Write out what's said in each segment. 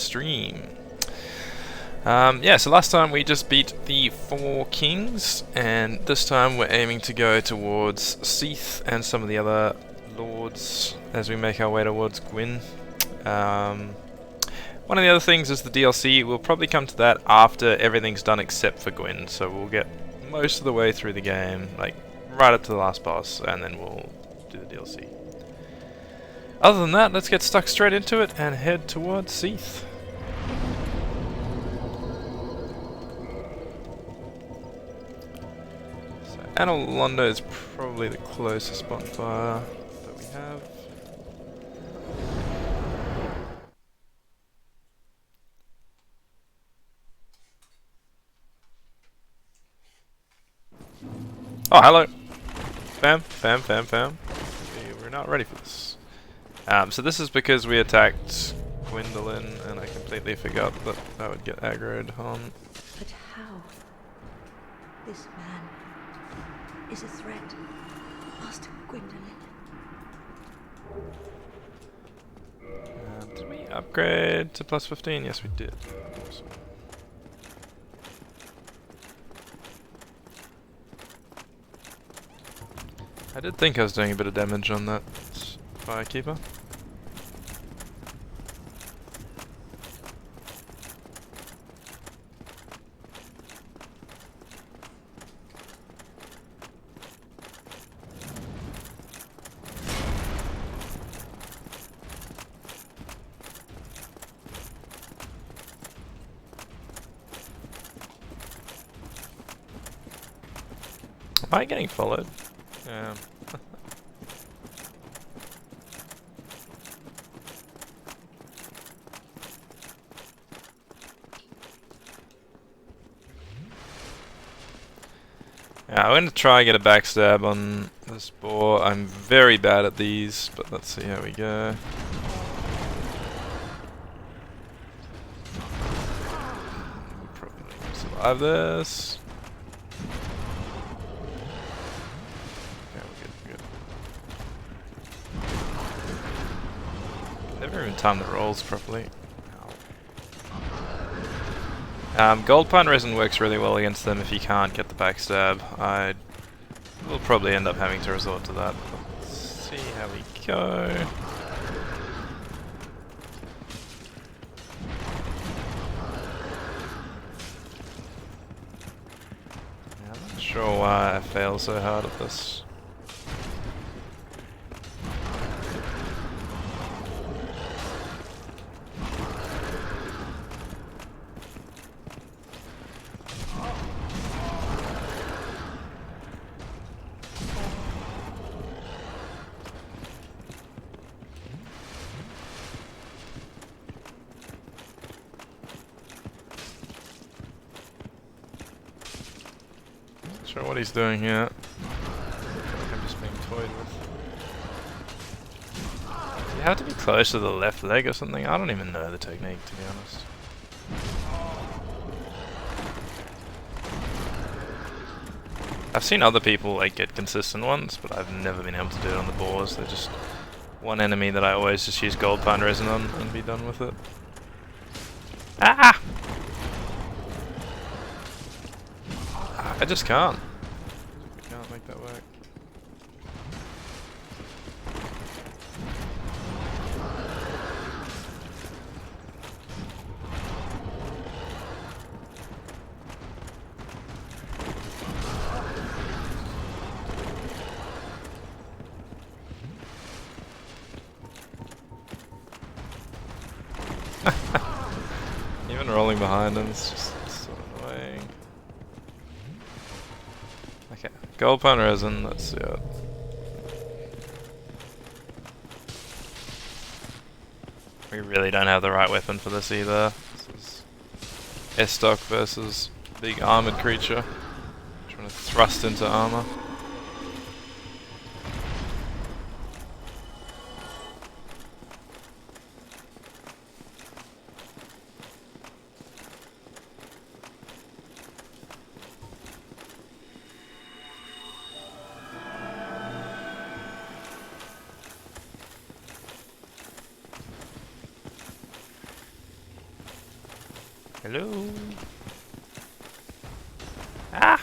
stream. Yeah, so last time we just beat the 4 kings, and this time we're aiming to go towards Seath and some of the other lords as we make our way towards Gwyn. One of the other things is the DLC. We'll probably come to that after everything's done except for Gwyn, so we'll get most of the way through the game, like right up to the last boss, and then we'll do the DLC. Other than that, let's get stuck straight into it and head towards Seath. Anor Londo is probably the closest bonfire that we have. Oh, hello! Fam. We're not ready for this. So this is because we attacked Gwendolyn and I completely forgot that I would get aggroed on. But how? This man is a threat. Master Gwendolyn. Did we upgrade to plus 15? Yes, we did. Awesome. I did think I was doing a bit of damage on that firekeeper. Am I getting followed? Yeah. Yeah, I'm going to try and get a backstab on this boar. I'm very bad at these, but let's see how we go. We'll probably survive this. Never even timed the rolls properly. Gold pine resin works really well against them if you can't get the backstab. I will probably end up having to resort to that. Let's see how we go. Yeah, I'm not sure why I fail so hard at this. Not sure what he's doing here. I'm just being toyed with. You have to be close to the left leg or something? I don't even know the technique, to be honest. I've seen other people like get consistent ones, but I've never been able to do it on the boars. They're just one enemy that I always just use gold pine resin on and be done with it. Ah! I just can't. I can't make that work. Even rolling behind him is just so annoying. Okay, gold pine resin, let's do it. We really don't have the right weapon for this either. This is S-stock versus big armored creature trying to thrust into armor. Hello? Ah!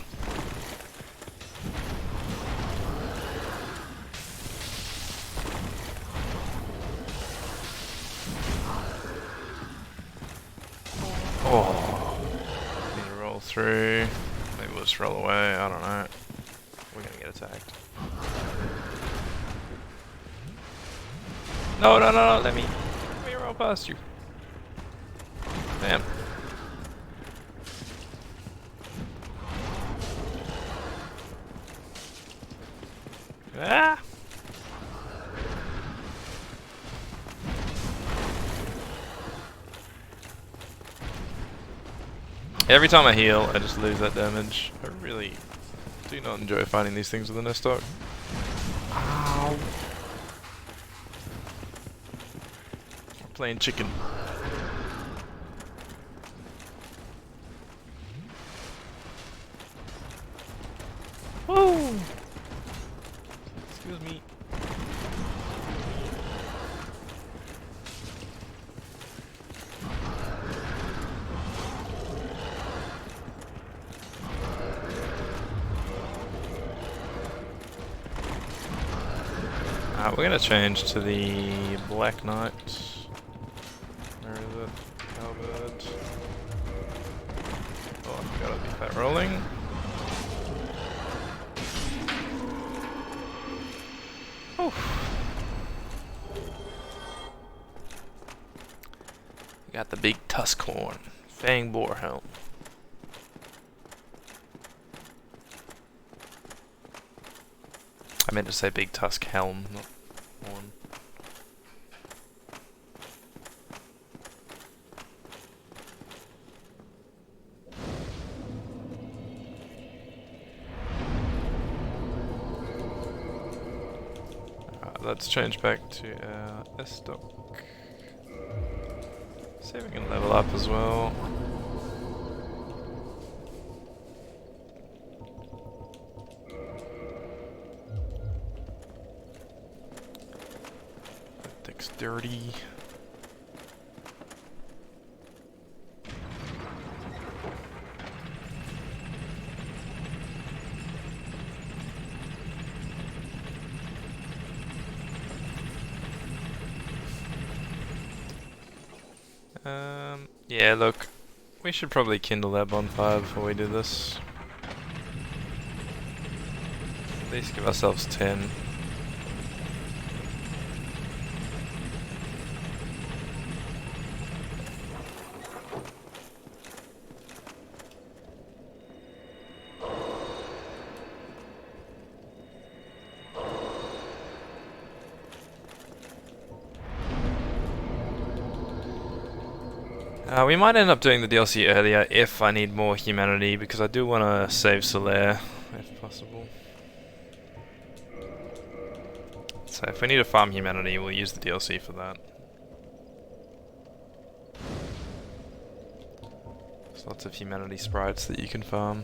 Oh. Need to roll through. Maybe we'll just roll away, I don't know. We're gonna get attacked. No, no, no, no, let me roll past you. Damn. Ah! Every time I heal, I just lose that damage. I really do not enjoy fighting these things with a nest dog. Ow. I'm playing chicken. Woo! Excuse me. We're gonna change to the Black Knight. Where is it? Cowbird. Oh, I gotta be fat rolling. Oh. Got the big tusk horn. Fang boar helm. I meant to say big tusk helm, not horn. Let's change back to our S-Dock. See if we can level up as well. Dexterity. Yeah, look, we should probably kindle that bonfire before we do this. At least give ourselves 10. We might end up doing the DLC earlier if I need more humanity, because I do want to save Solaire, if possible. So if we need to farm humanity, we'll use the DLC for that. There's lots of humanity sprites that you can farm.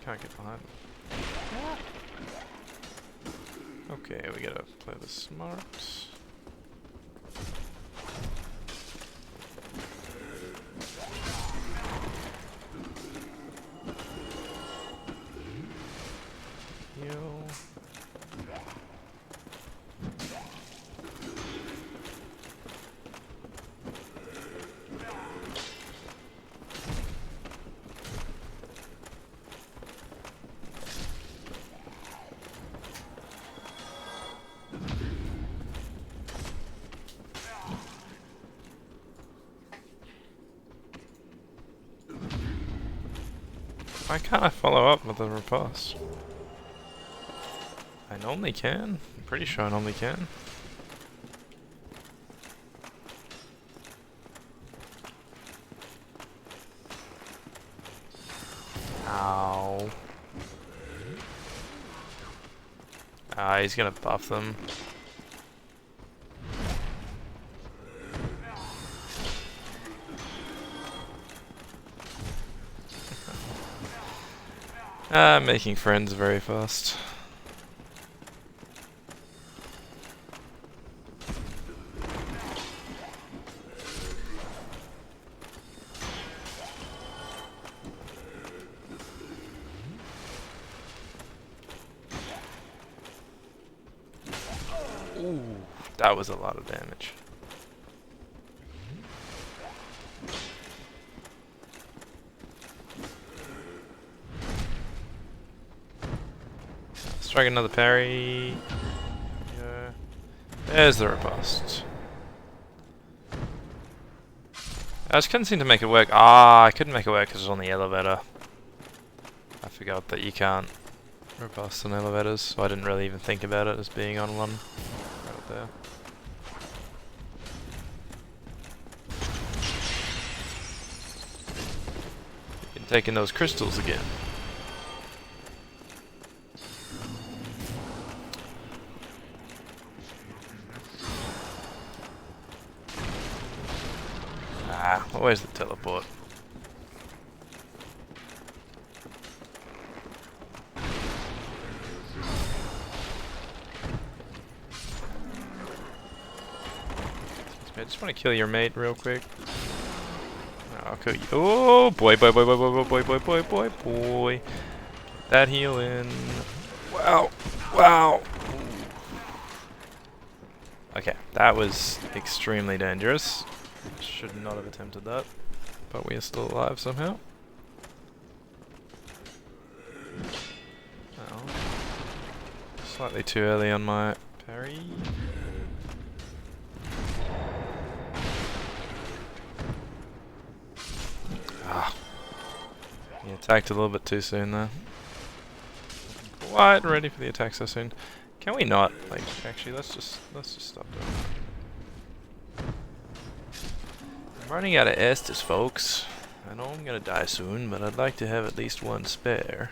Can't get behind. Okay, we gotta play this smart. Heal. Why can't I follow up with a riposte? I normally can. I'm pretty sure I normally can. Ow. Ah, he's gonna buff them. Making friends very fast. Ooh, that was a lot of damage. Strike another parry. Yeah. There's the riposte. I just couldn't seem to make it work. Ah, I couldn't make it work because it was on the elevator. I forgot that you can't riposte on elevators, so I didn't really even think about it as being on one right up there. Been taking those crystals again. Ah, where's the teleport? I just want to kill your mate real quick. I'll kill you. Oh boy, boy, boy, boy, boy, boy, boy, boy, boy, boy. Get that heal in. Wow, wow. Okay, that was extremely dangerous. Should not have attempted that, but we are still alive somehow. Oh. Slightly too early on my parry. Ah. He attacked a little bit too soon there. Quite ready for the attack so soon. Can we not? Like, actually, let's just stop doing that. I'm running out of Estus, folks. I know I'm gonna die soon, but I'd like to have at least one spare.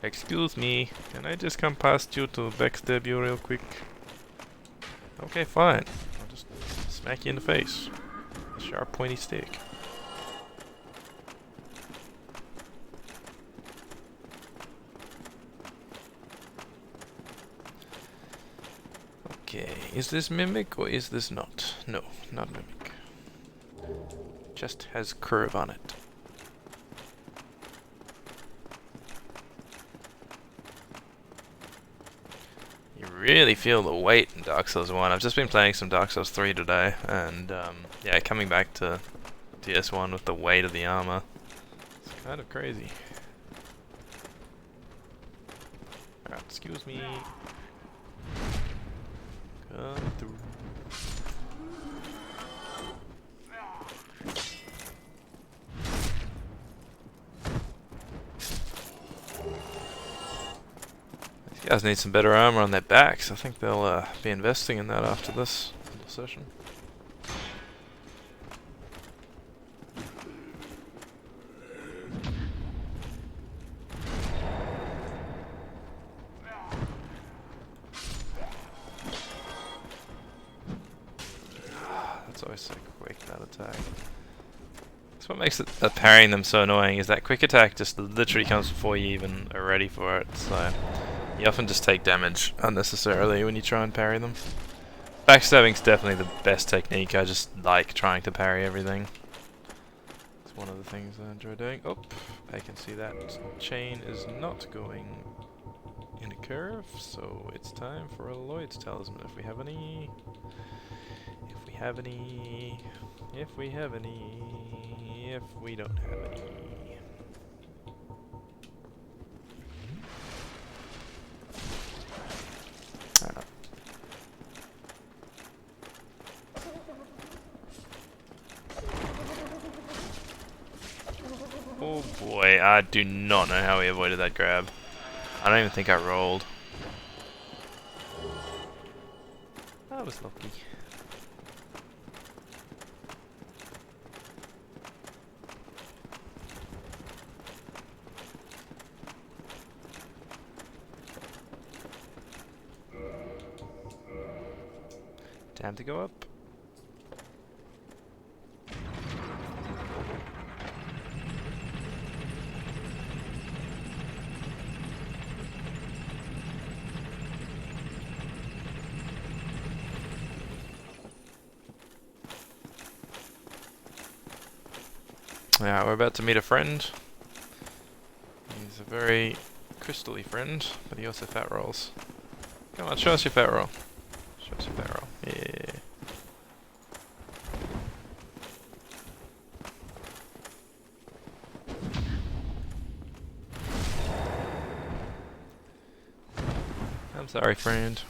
Excuse me, can I just come past you to backstab you real quick? Okay, fine. I'll just smack you in the face. A sharp, pointy stick. Okay, is this Mimic or is this not? No, not Mimic. Just has curve on it. You really feel the weight in Dark Souls 1. I've just been playing some Dark Souls 3 today, and yeah, coming back to DS1 with the weight of the armor. It's kind of crazy. Alright, excuse me. Come through. These guys need some better armor on their backs. I think they'll be investing in that after this session. That's always so quick, that attack. That's what makes parrying them so annoying, is that quick attack just literally comes before you even are ready for it, so you often just take damage unnecessarily when you try and parry them. Backstabbing's definitely the best technique. I just like trying to parry everything. It's one of the things I enjoy doing. Oh, I can see that chain is not going in a curve, so it's time for a Lloyd's Talisman if we have any. If we have any. If we have any. If we don't have any. Oh boy, I do not know how we avoided that grab. I don't even think I rolled. I was lucky. Time to go up. Yeah, we're about to meet a friend. He's a very crystal-y friend, but he also fat rolls. Come on, show us your fat roll. Show us your fat roll. Yeah. I'm sorry, friend.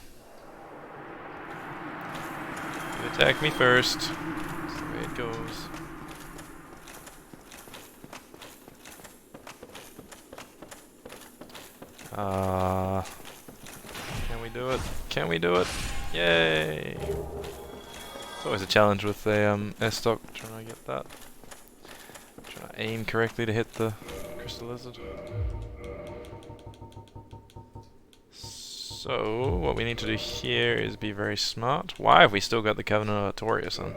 You attack me first. That's the way it goes. Can we do it? Can we do it? Yay! It's always a challenge with the S-stock, trying to get that. Trying to aim correctly to hit the crystal lizard. So, what we need to do here is be very smart. Why have we still got the Covenant of Artorias on?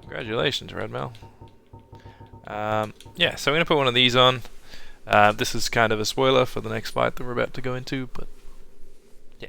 Congratulations, Red Mel. Yeah, so I'm going to put one of these on. This is kind of a spoiler for the next fight that we're about to go into, but yeah.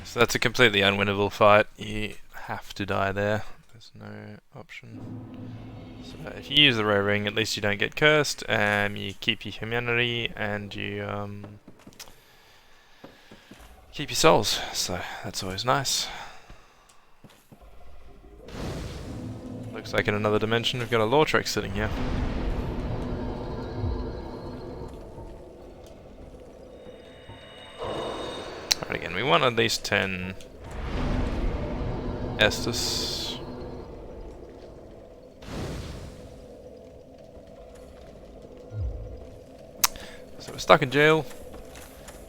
So that's a completely unwinnable fight. You have to die there. There's no option. So if you use the rare ring, at least you don't get cursed, and you keep your humanity, and you keep your souls. So that's always nice. Looks like in another dimension we've got a Lortrek sitting here. Alright, again, we want at least 10 Estus. So we're stuck in jail.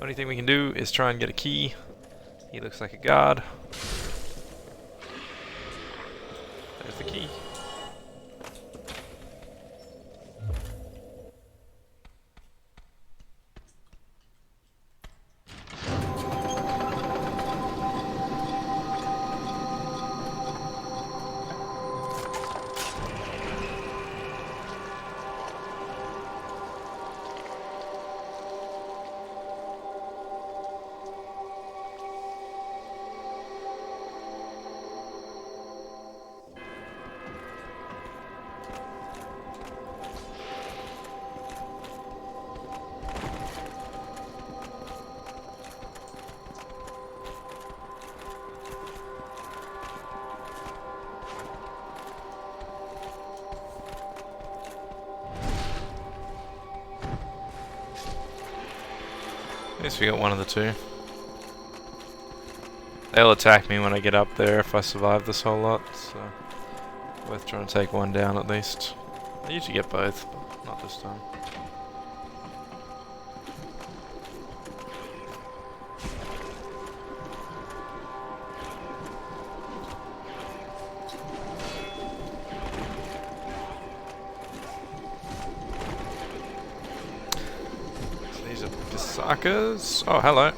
Only thing we can do is try and get a key. He looks like a guard. There's the key. At least we got one of the two. They'll attack me when I get up there if I survive this whole lot, so worth trying to take one down at least. I usually get both, but not this time. Suckers. Oh, hello.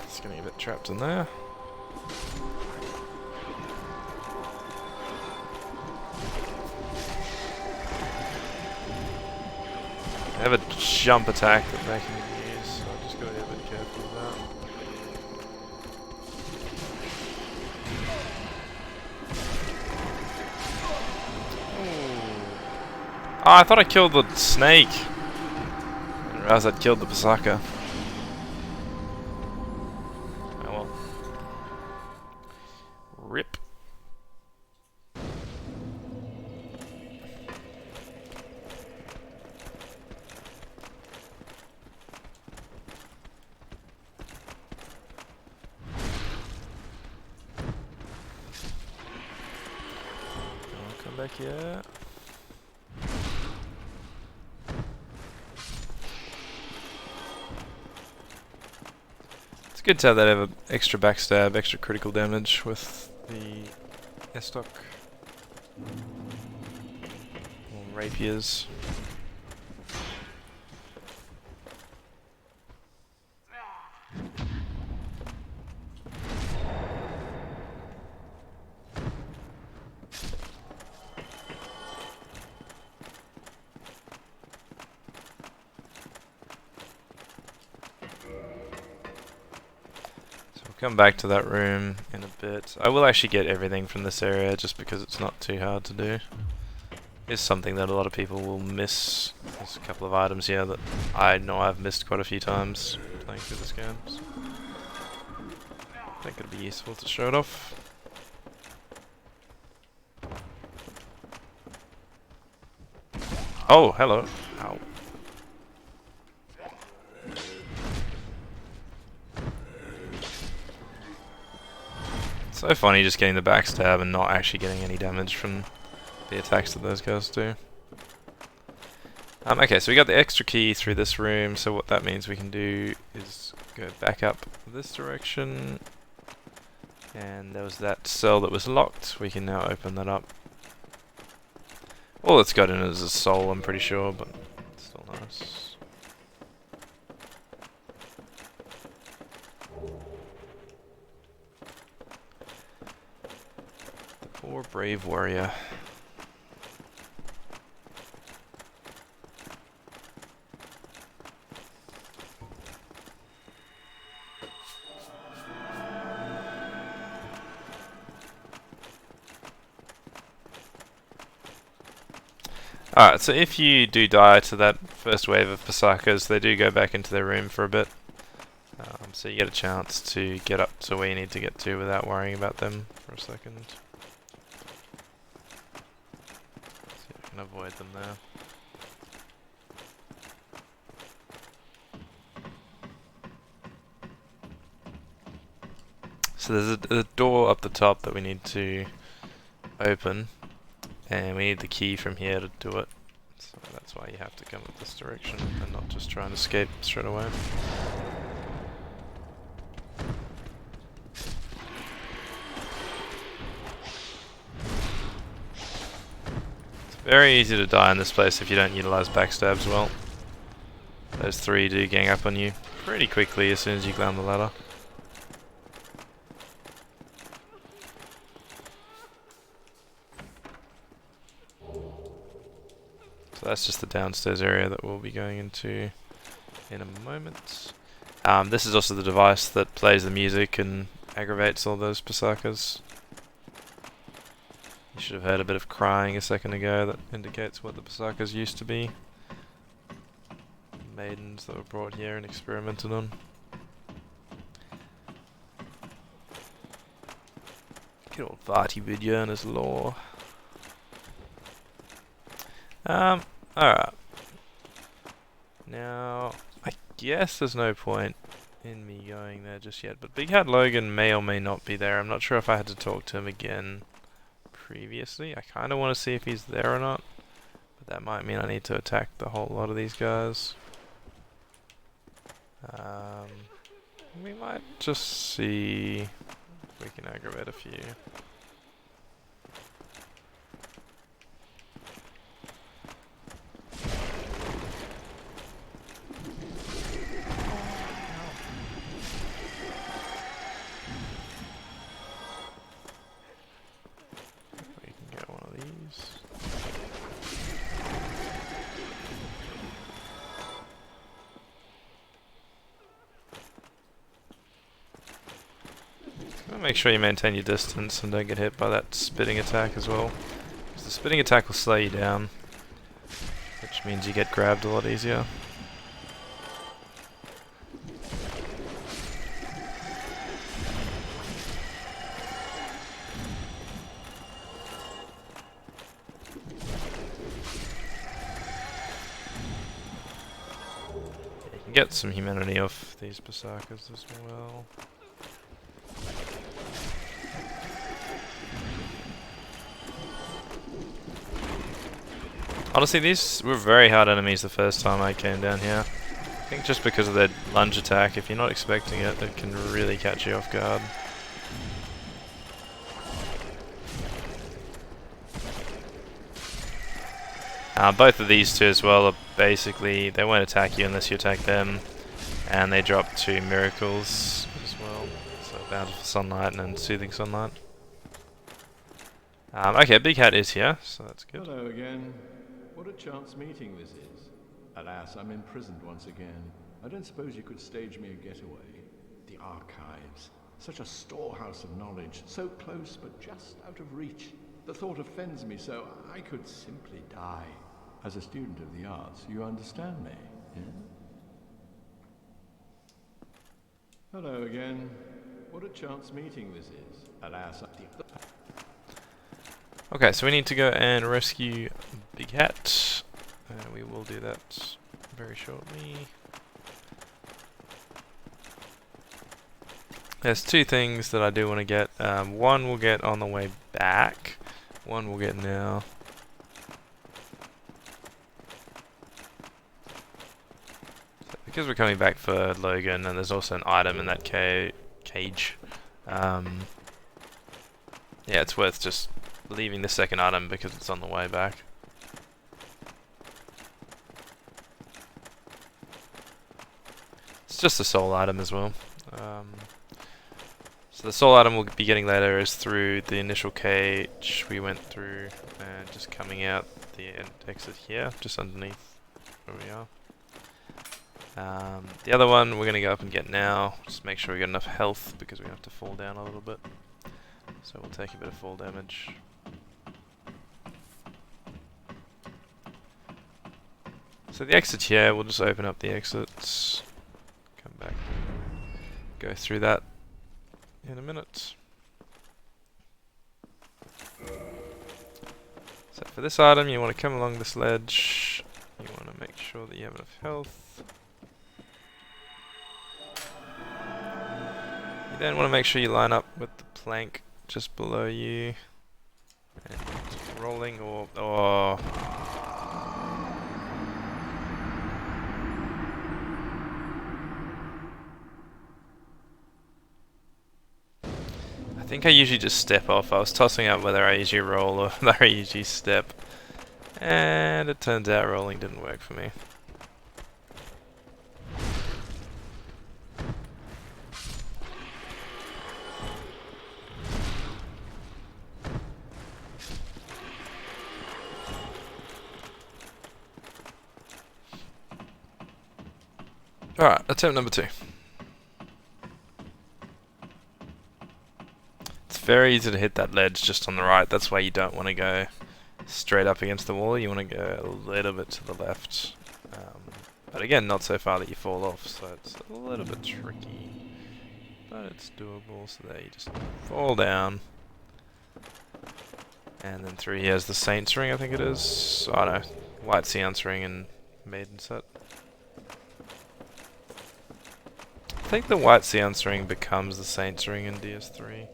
It's getting a bit trapped in there. They have a jump attack that they can use, so I just gotta be a bit careful with that. Oh, I thought I killed the snake. I didn't realize I'd killed the Pasaka. Oh well. Rip. back here. It's good to have that extra backstab, extra critical damage with the Estoc or rapiers. Come back to that room in a bit. I will actually get everything from this area just because it's not too hard to do. It's something that a lot of people will miss. There's a couple of items here that I know I've missed quite a few times playing through this game. So I think it'd be useful to show it off. Oh, hello. Ow. So funny just getting the backstab and not actually getting any damage from the attacks that those guys do. Okay, so we got the extra key through this room, so what that means we can do is go back up this direction. And there was that cell that was locked, we can now open that up. All it's got in it is a soul, I'm pretty sure, but it's still nice. Poor brave warrior. Alright, so if you do die to that first wave of Pasakas, they do go back into their room for a bit. So you get a chance to get up to where you need to get to without worrying about them for a second. See if I can avoid them there. So there's a door up the top that we need to open, and we need the key from here to do it. So that's why you have to come this direction and not just try and escape straight away. It's very easy to die in this place if you don't utilize backstabs well. Those three do gang up on you pretty quickly as soon as you climb the ladder. So that's just the downstairs area that we'll be going into in a moment. This is also the device that plays the music and aggravates all those Pasakas. You should have heard a bit of crying a second ago. That indicates what the Pasakas used to be. Maidens that were brought here and experimented on. Good old Vati Vidya's lore. Alright. Now, I guess there's no point in me going there just yet, but Big Hat Logan may or may not be there. I'm not sure if I had to talk to him again previously. I kind of want to see if he's there or not, but that might mean I need to attack the whole lot of these guys. We might just see if we can aggravate a few. Make sure you maintain your distance and don't get hit by that spitting attack as well, because the spitting attack will slow you down, which means you get grabbed a lot easier. You can get some humanity off these Pasakas as well. Honestly, these were very hard enemies the first time I came down here. I think just because of their lunge attack, if you're not expecting it, it can really catch you off guard. Both of these two as well are basically, they won't attack you unless you attack them. And they drop 2 miracles as well. So Bountiful Sunlight and then Soothing Sunlight. Okay, Big Hat is here, so that's good. Hello again. What a chance meeting this is. Alas, I'm imprisoned once again. I don't suppose you could stage me a getaway. The archives. Such a storehouse of knowledge. So close, but just out of reach. The thought offends me, so I could simply die. As a student of the arts, you understand me, yeah? Hello again. What a chance meeting this is. Alas, Okay, so we need to go and rescue Big Hat. We will do that very shortly. There's 2 things that I do want to get. One we'll get on the way back. One we'll get now. So because we're coming back for Logan, and there's also an item in that cage. Yeah, it's worth just leaving the second item because it's on the way back. It's just a soul item as well. So the soul item we'll be getting later is through the initial cage we went through and just coming out the exit here, just underneath where we are. The other one we're going to go up and get now, just make sure we get enough health because we have to fall down a little bit. So we'll take a bit of fall damage. So the exit here, we'll just open up the exits, come back, go through that in a minute. So for this item, you want to come along this ledge, you want to make sure that you have enough health. You then want to make sure you line up with the plank just below you, and keep rolling or I think I usually just step off. I was tossing up whether I usually roll or whether I usually step. And it turns out rolling didn't work for me. Alright, attempt number 2. Very easy to hit that ledge just on the right. That's why you don't want to go straight up against the wall. You want to go a little bit to the left. But again, not so far that you fall off, so it's a little bit tricky. But it's doable, so there you just fall down. And then through here's the Saint's Ring, I think it is. Oh no, White Seance Ring and Maiden Set. I think the White Seance Ring becomes the Saint's Ring in DS3.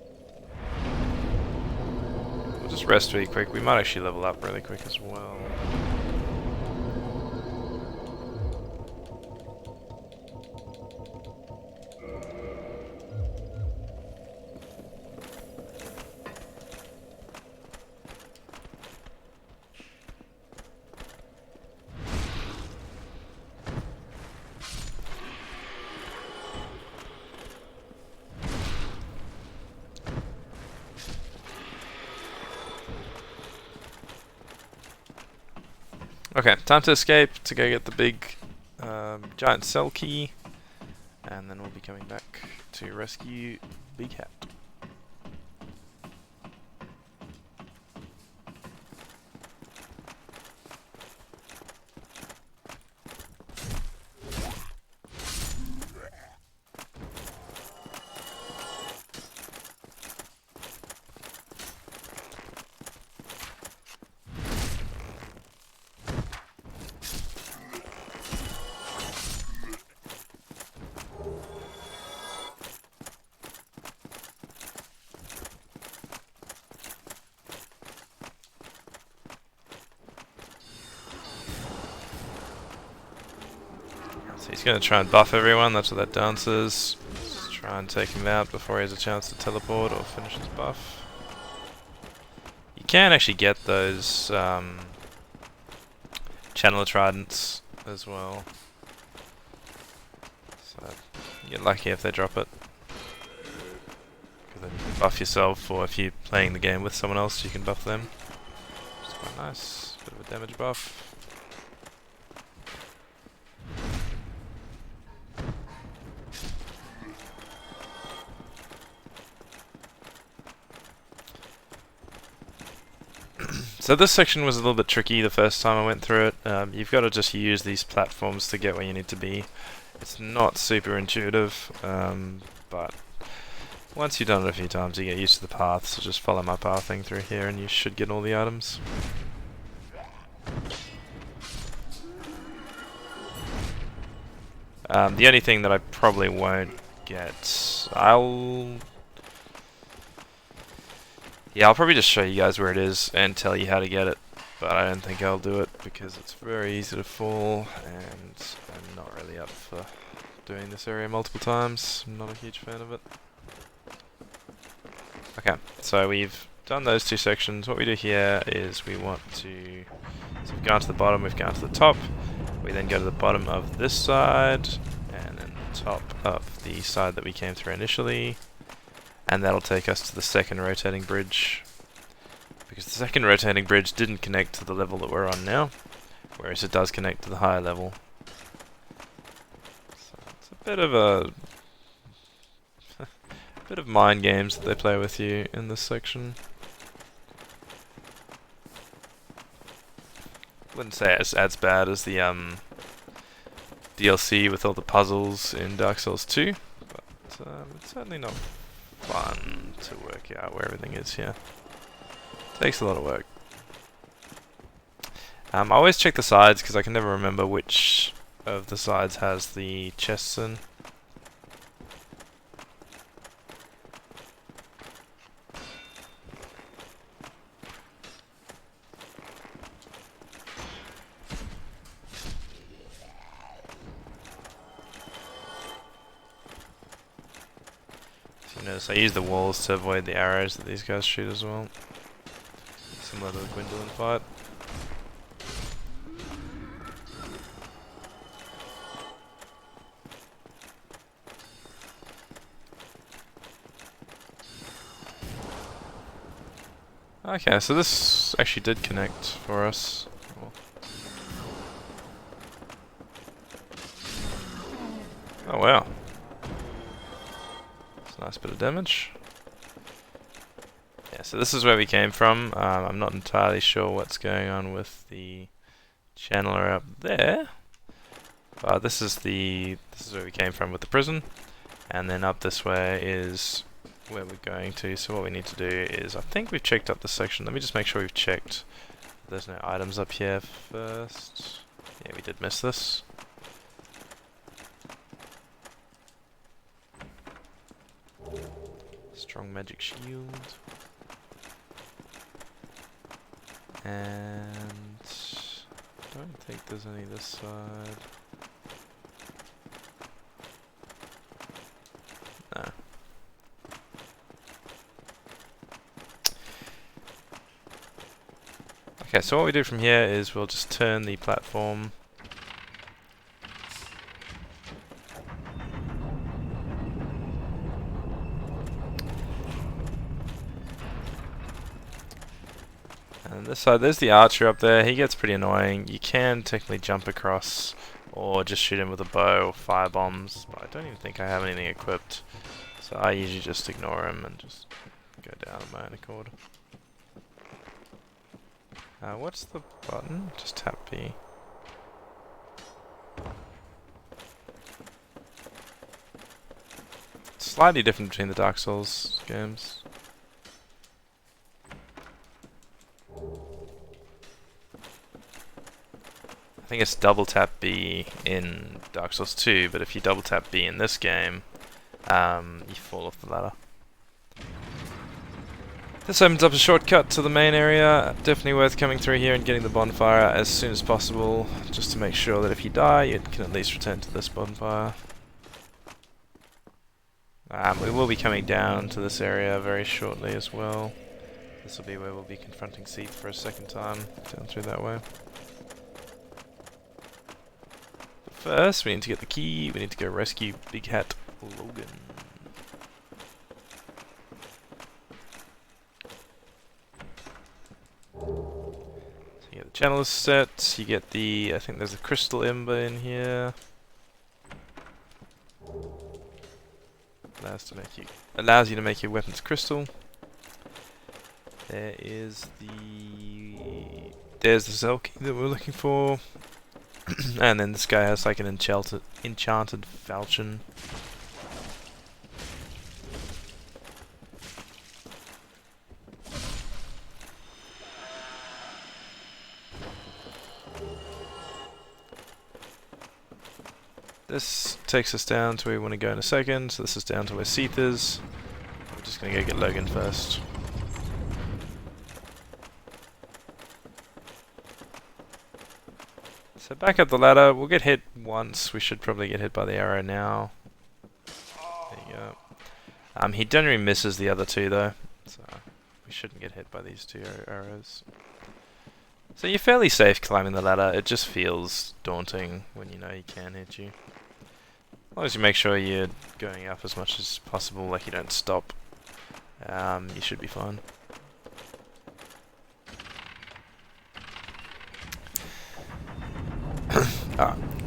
We'll just rest really quick. We might actually level up really quick as well. Okay, time to escape to go get the big giant cell key, and then we'll be coming back to rescue Big Hat. So he's going to try and buff everyone, that's what that dance is. Just try and take him out before he has a chance to teleport or finish his buff. You can actually get those Channeler Tridents as well. So you get lucky if they drop it. Because then you can buff yourself, or if you're playing the game with someone else, you can buff them. It's quite nice. Bit of a damage buff. So this section was a little bit tricky the first time I went through it. You've got to just use these platforms to get where you need to be. It's not super intuitive, but once you've done it a few times you get used to the path, so just follow my pathing through here and you should get all the items. The only thing that I probably won't get, I'll probably just show you guys where it is and tell you how to get it, but I don't think I'll do it because it's very easy to fall and I'm not really up for doing this area multiple times. I'm not a huge fan of it. Okay, so we've done those two sections. What we do here is we want to, so we've gone to the bottom, we've gone to the top, we then go to the bottom of this side and then the top of the side that we came through initially. And that'll take us to the second rotating bridge. Because the second rotating bridge didn't connect to the level that we're on now, whereas it does connect to the higher level. So it's a bit of a bit of mind games that they play with you in this section. Wouldn't say it's as bad as the DLC with all the puzzles in Dark Souls 2, but it's certainly not fun to work out where everything is here. Takes a lot of work. I always check the sides because I can never remember which of the sides has the chests in. Notice I use the walls to avoid the arrows that these guys shoot as well. Similar to the Gwendolyn fight. Okay, so this actually did connect for us. Oh wow. Nice bit of damage. Yeah, so this is where we came from. I'm not entirely sure what's going on with the channeler up there. This is where we came from with the prison, and then up this way is where we're going to. So what we need to do is, I think we've checked up this section. Let me just make sure we've checked. There's no items up here first. Yeah, we did miss this. Strong magic shield. And I don't think there's any this side. No. Okay, so what we do from here is we'll just turn the platform . And this side, there's the archer up there. He gets pretty annoying. You can technically jump across or just shoot him with a bow or fire bombs, but I don't even think I have anything equipped. So I usually just ignore him and just go down on my own accord. What's the button? Just tap B. It's slightly different between the Dark Souls games. I think it's double tap B in Dark Souls 2, but if you double tap B in this game, you fall off the ladder. This opens up a shortcut to the main area. Definitely worth coming through here and getting the bonfire as soon as possible, just to make sure that if you die, you can at least return to this bonfire. We will be coming down to this area very shortly as well. This will be where we'll be confronting Seath for a second time, down through that way. But first, we need to get the key. We need to go rescue Big Hat Logan. You get the channel set, you get the, I think there's a crystal ember in here. Allows you to make your weapons crystal. There's the Zell key that we're looking for. And then this guy has like an enchanted falchion. This takes us down to where we want to go in a second, so this is down to where Seath is. We're just going to go get Logan first. So back up the ladder, we'll get hit once, we should probably get hit by the arrow now. There you go. He generally misses the other two though, so we shouldn't get hit by these two arrows. So you're fairly safe climbing the ladder, it just feels daunting when you know he can hit you. As long as you make sure you're going up as much as possible, like you don't stop, you should be fine.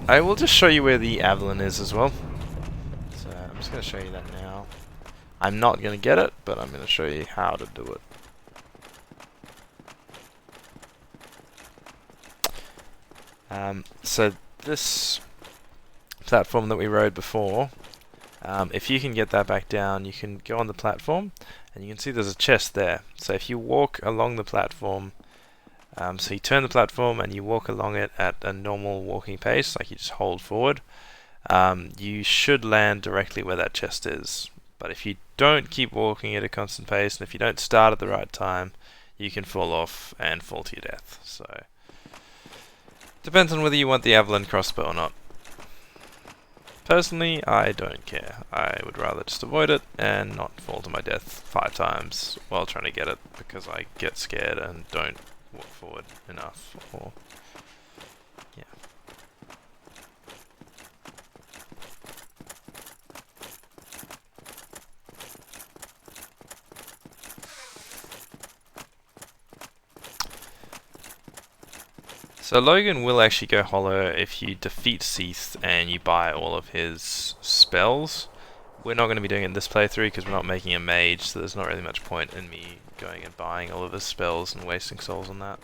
I will just show you where the Avalon is as well. So I'm just going to show you that now. I'm not going to get it, but I'm going to show you how to do it. So this platform that we rode before, if you can get that back down, you can go on the platform and you can see there's a chest there. So if you walk along the platform, so you turn the platform and you walk along it at a normal walking pace, like you just hold forward, you should land directly where that chest is. But if you don't keep walking at a constant pace, and if you don't start at the right time, you can fall off and fall to your death. So depends on whether you want the Avalon crossbow or not. Personally, I don't care. I would rather just avoid it and not fall to my death 5 times while trying to get it, because I get scared and don't walk forward enough. Or yeah. So Logan will actually go hollow if you defeat Seath and you buy all of his spells. We're not going to be doing it in this playthrough because we're not making a mage, so there's not really much point in me going and buying all of his spells and wasting souls on that.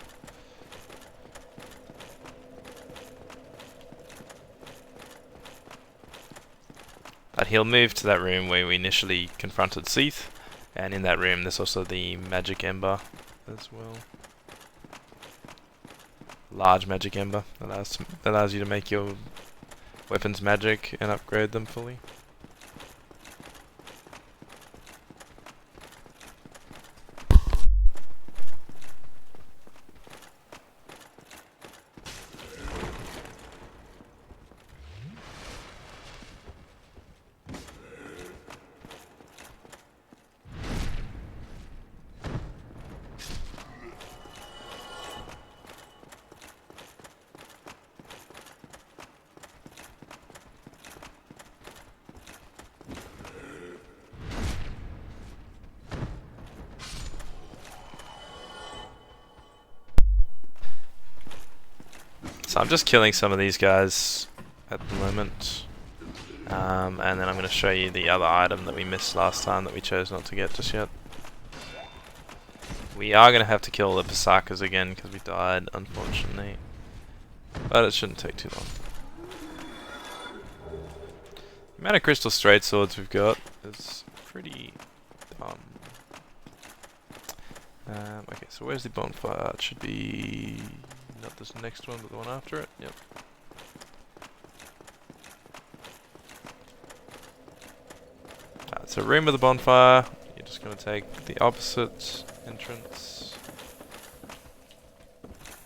But he'll move to that room where we initially confronted Seath, and in that room there's also the magic ember as well. Large magic ember allows you to make your weapons magic and upgrade them fully. So I'm just killing some of these guys at the moment, and then I'm going to show you the other item that we missed last time that we chose not to get just yet. We are going to have to kill the Pasakas again because we died, unfortunately, but it shouldn't take too long. The amount of crystal straight swords we've got is pretty dumb. Okay, so where's the bonfire? It should be not this next one, but the one after it. Yep. So room with the bonfire. You just just gonna take the opposite entrance.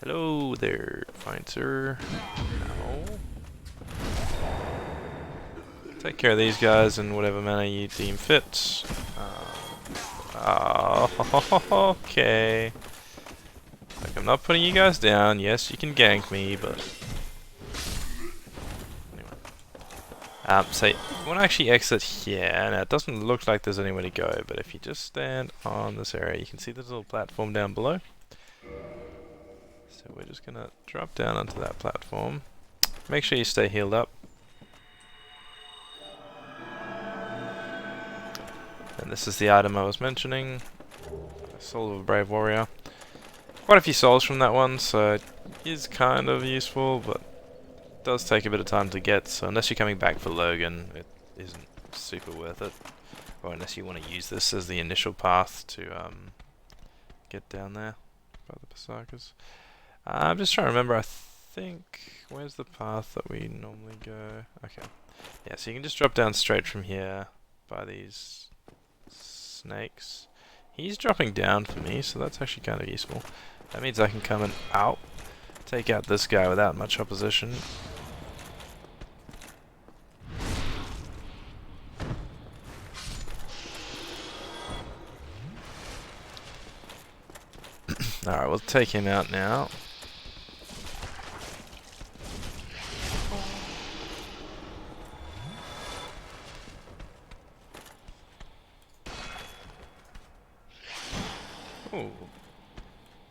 Hello there, fine sir. No. Take care of these guys in whatever manner you deem fit. Okay. Like, I'm not putting you guys down. Yes, you can gank me, but anyway. So you want to actually exit here. Now it doesn't look like there's anywhere to go, but if you just stand on this area, you can see there's a little platform down below. So we're just gonna drop down onto that platform. Make sure you stay healed up. And this is the item I was mentioning. Soul of a Brave Warrior. Quite a few souls from that one, so it is kind of useful, but it does take a bit of time to get, so unless you're coming back for Logan, it isn't super worth it. Or unless you want to use this as the initial path to get down there by the Berserkers. I'm just trying to remember, I think, where's the path that we normally go? Okay. Yeah, so you can just drop down straight from here by these snakes. He's dropping down for me, so that's actually kind of useful. That means I can come and out, take out this guy without much opposition. Alright, we'll take him out now. Ooh.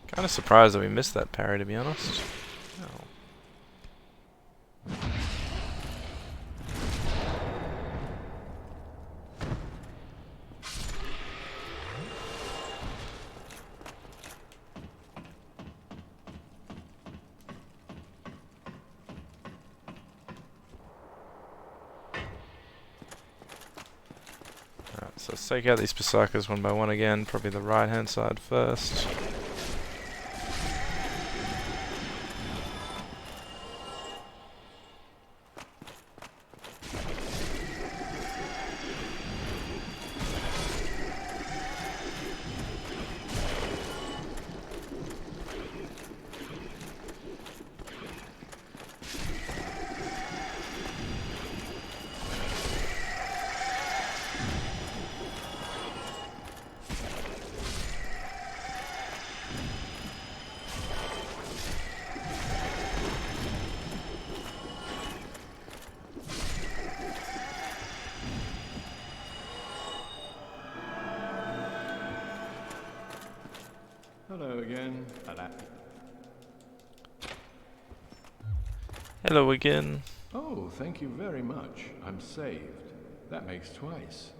Kind of surprised that we missed that parry, to be honest. Oh. Alright, so let's take out these Berserkers one by one again, probably the right hand side first. Hello again. Hello again. Oh, thank you very much. I'm saved. That makes twice.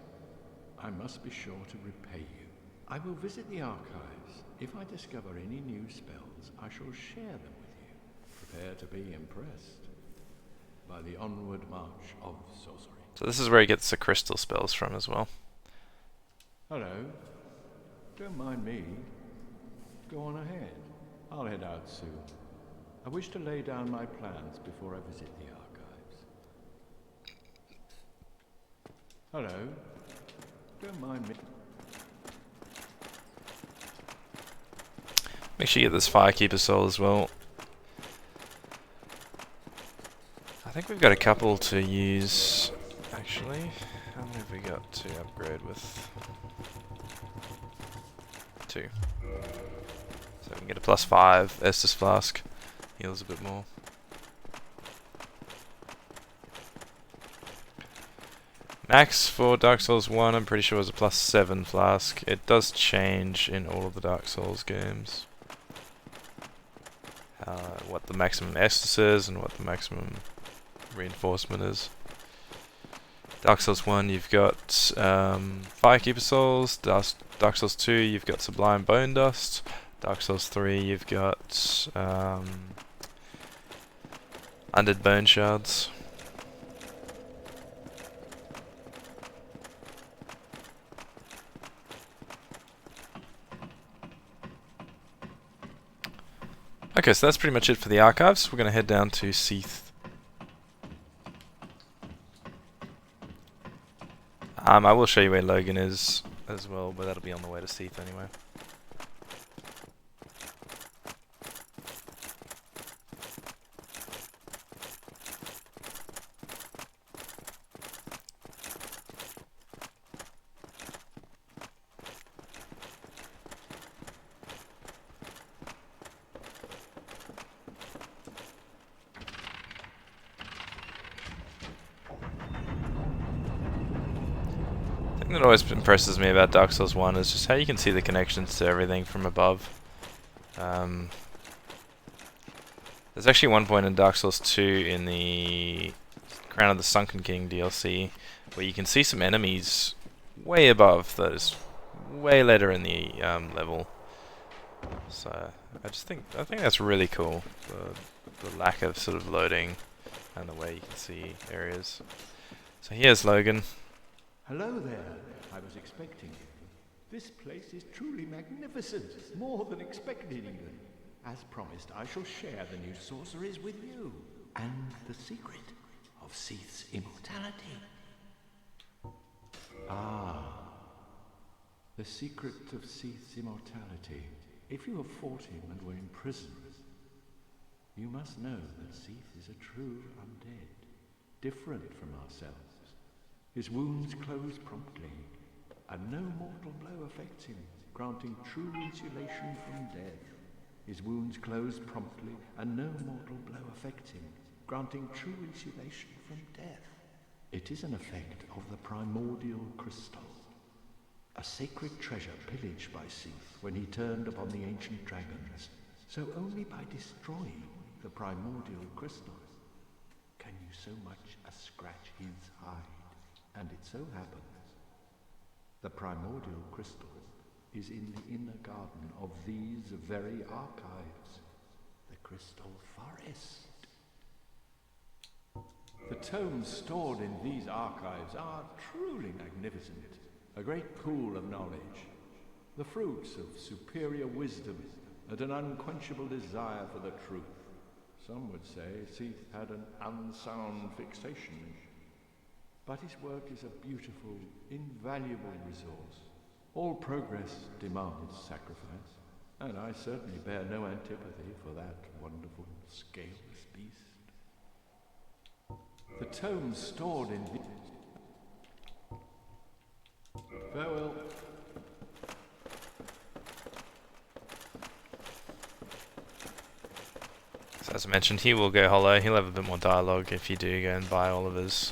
I must be sure to repay you. I will visit the archives. If I discover any new spells, I shall share them with you. Prepare to be impressed by the onward march of sorcery. So this is where he gets the crystal spells from as well. Hello. Don't mind me. Go on ahead. I'll head out soon. I wish to lay down my plans before I visit the archives. Hello. Don't mind me. Make sure you get this Firekeeper soul as well. I think we've got a couple to use, actually. How many have we got to upgrade with? 2. So we can get a +5 Estus Flask. Heals a bit more. Max for Dark Souls 1, I'm pretty sure was a +7 Flask. It does change in all of the Dark Souls games. What the maximum Estus is and what the maximum reinforcement is. Dark Souls 1, you've got Firekeeper Souls. Dark Souls 2, you've got Sublime Bone Dust. Dark Souls 3, you've got Undead Bone Shards. Okay, so that's pretty much it for the archives. We're going to head down to Seath. I will show you where Logan is as well, but that'll be on the way to Seath anyway. The thing that always impresses me about Dark Souls 1 is just how you can see the connections to everything from above. There's actually one point in Dark Souls 2 in the Crown of the Sunken King DLC where you can see some enemies way above that is way later in the level. So I think that's really cool. The lack of sort of loading and the way you can see areas. So here's Logan. Hello there. I was expecting you. This place is truly magnificent. More than expected, even. As promised, I shall share the new sorceries with you. And the secret of Seath's immortality. Ah. The secret of Seath's immortality. If you have fought him and were in prison, you must know that Seath is a true undead. Different from ourselves. His wounds close promptly, and no mortal blow affects him, granting true insulation from death. His wounds close promptly, and no mortal blow affects him, granting true insulation from death. It is an effect of the primordial crystal, a sacred treasure pillaged by Seath when he turned upon the ancient dragons. So only by destroying the primordial crystal can you so much as scratch his hide. And it so happens, the primordial crystal is in the inner garden of these very archives, the Crystal Forest. The tomes stored in these archives are truly magnificent, a great pool of knowledge, the fruits of superior wisdom and an unquenchable desire for the truth. Some would say Seath had an unsound fixation. But his work is a beautiful, invaluable resource. All progress demands sacrifice, and I certainly bear no antipathy for that wonderful, scaleless beast. The tomes stored in the... Farewell. So as I mentioned, he will go hollow. He'll have a bit more dialogue if you do go and buy all of his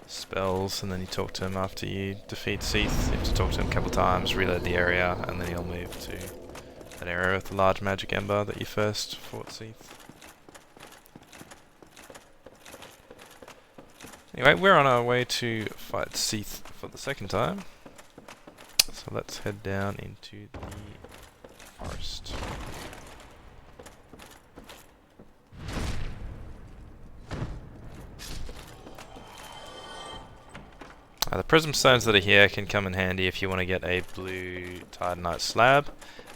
spells, and then you talk to him after you defeat Seath. You have to talk to him a couple times, reload the area, and then he'll move to that area with the large magic ember that you first fought Seath. Anyway, we're on our way to fight Seath for the second time. So let's head down into the forest. The prism stones that are here can come in handy if you want to get a blue titanite slab.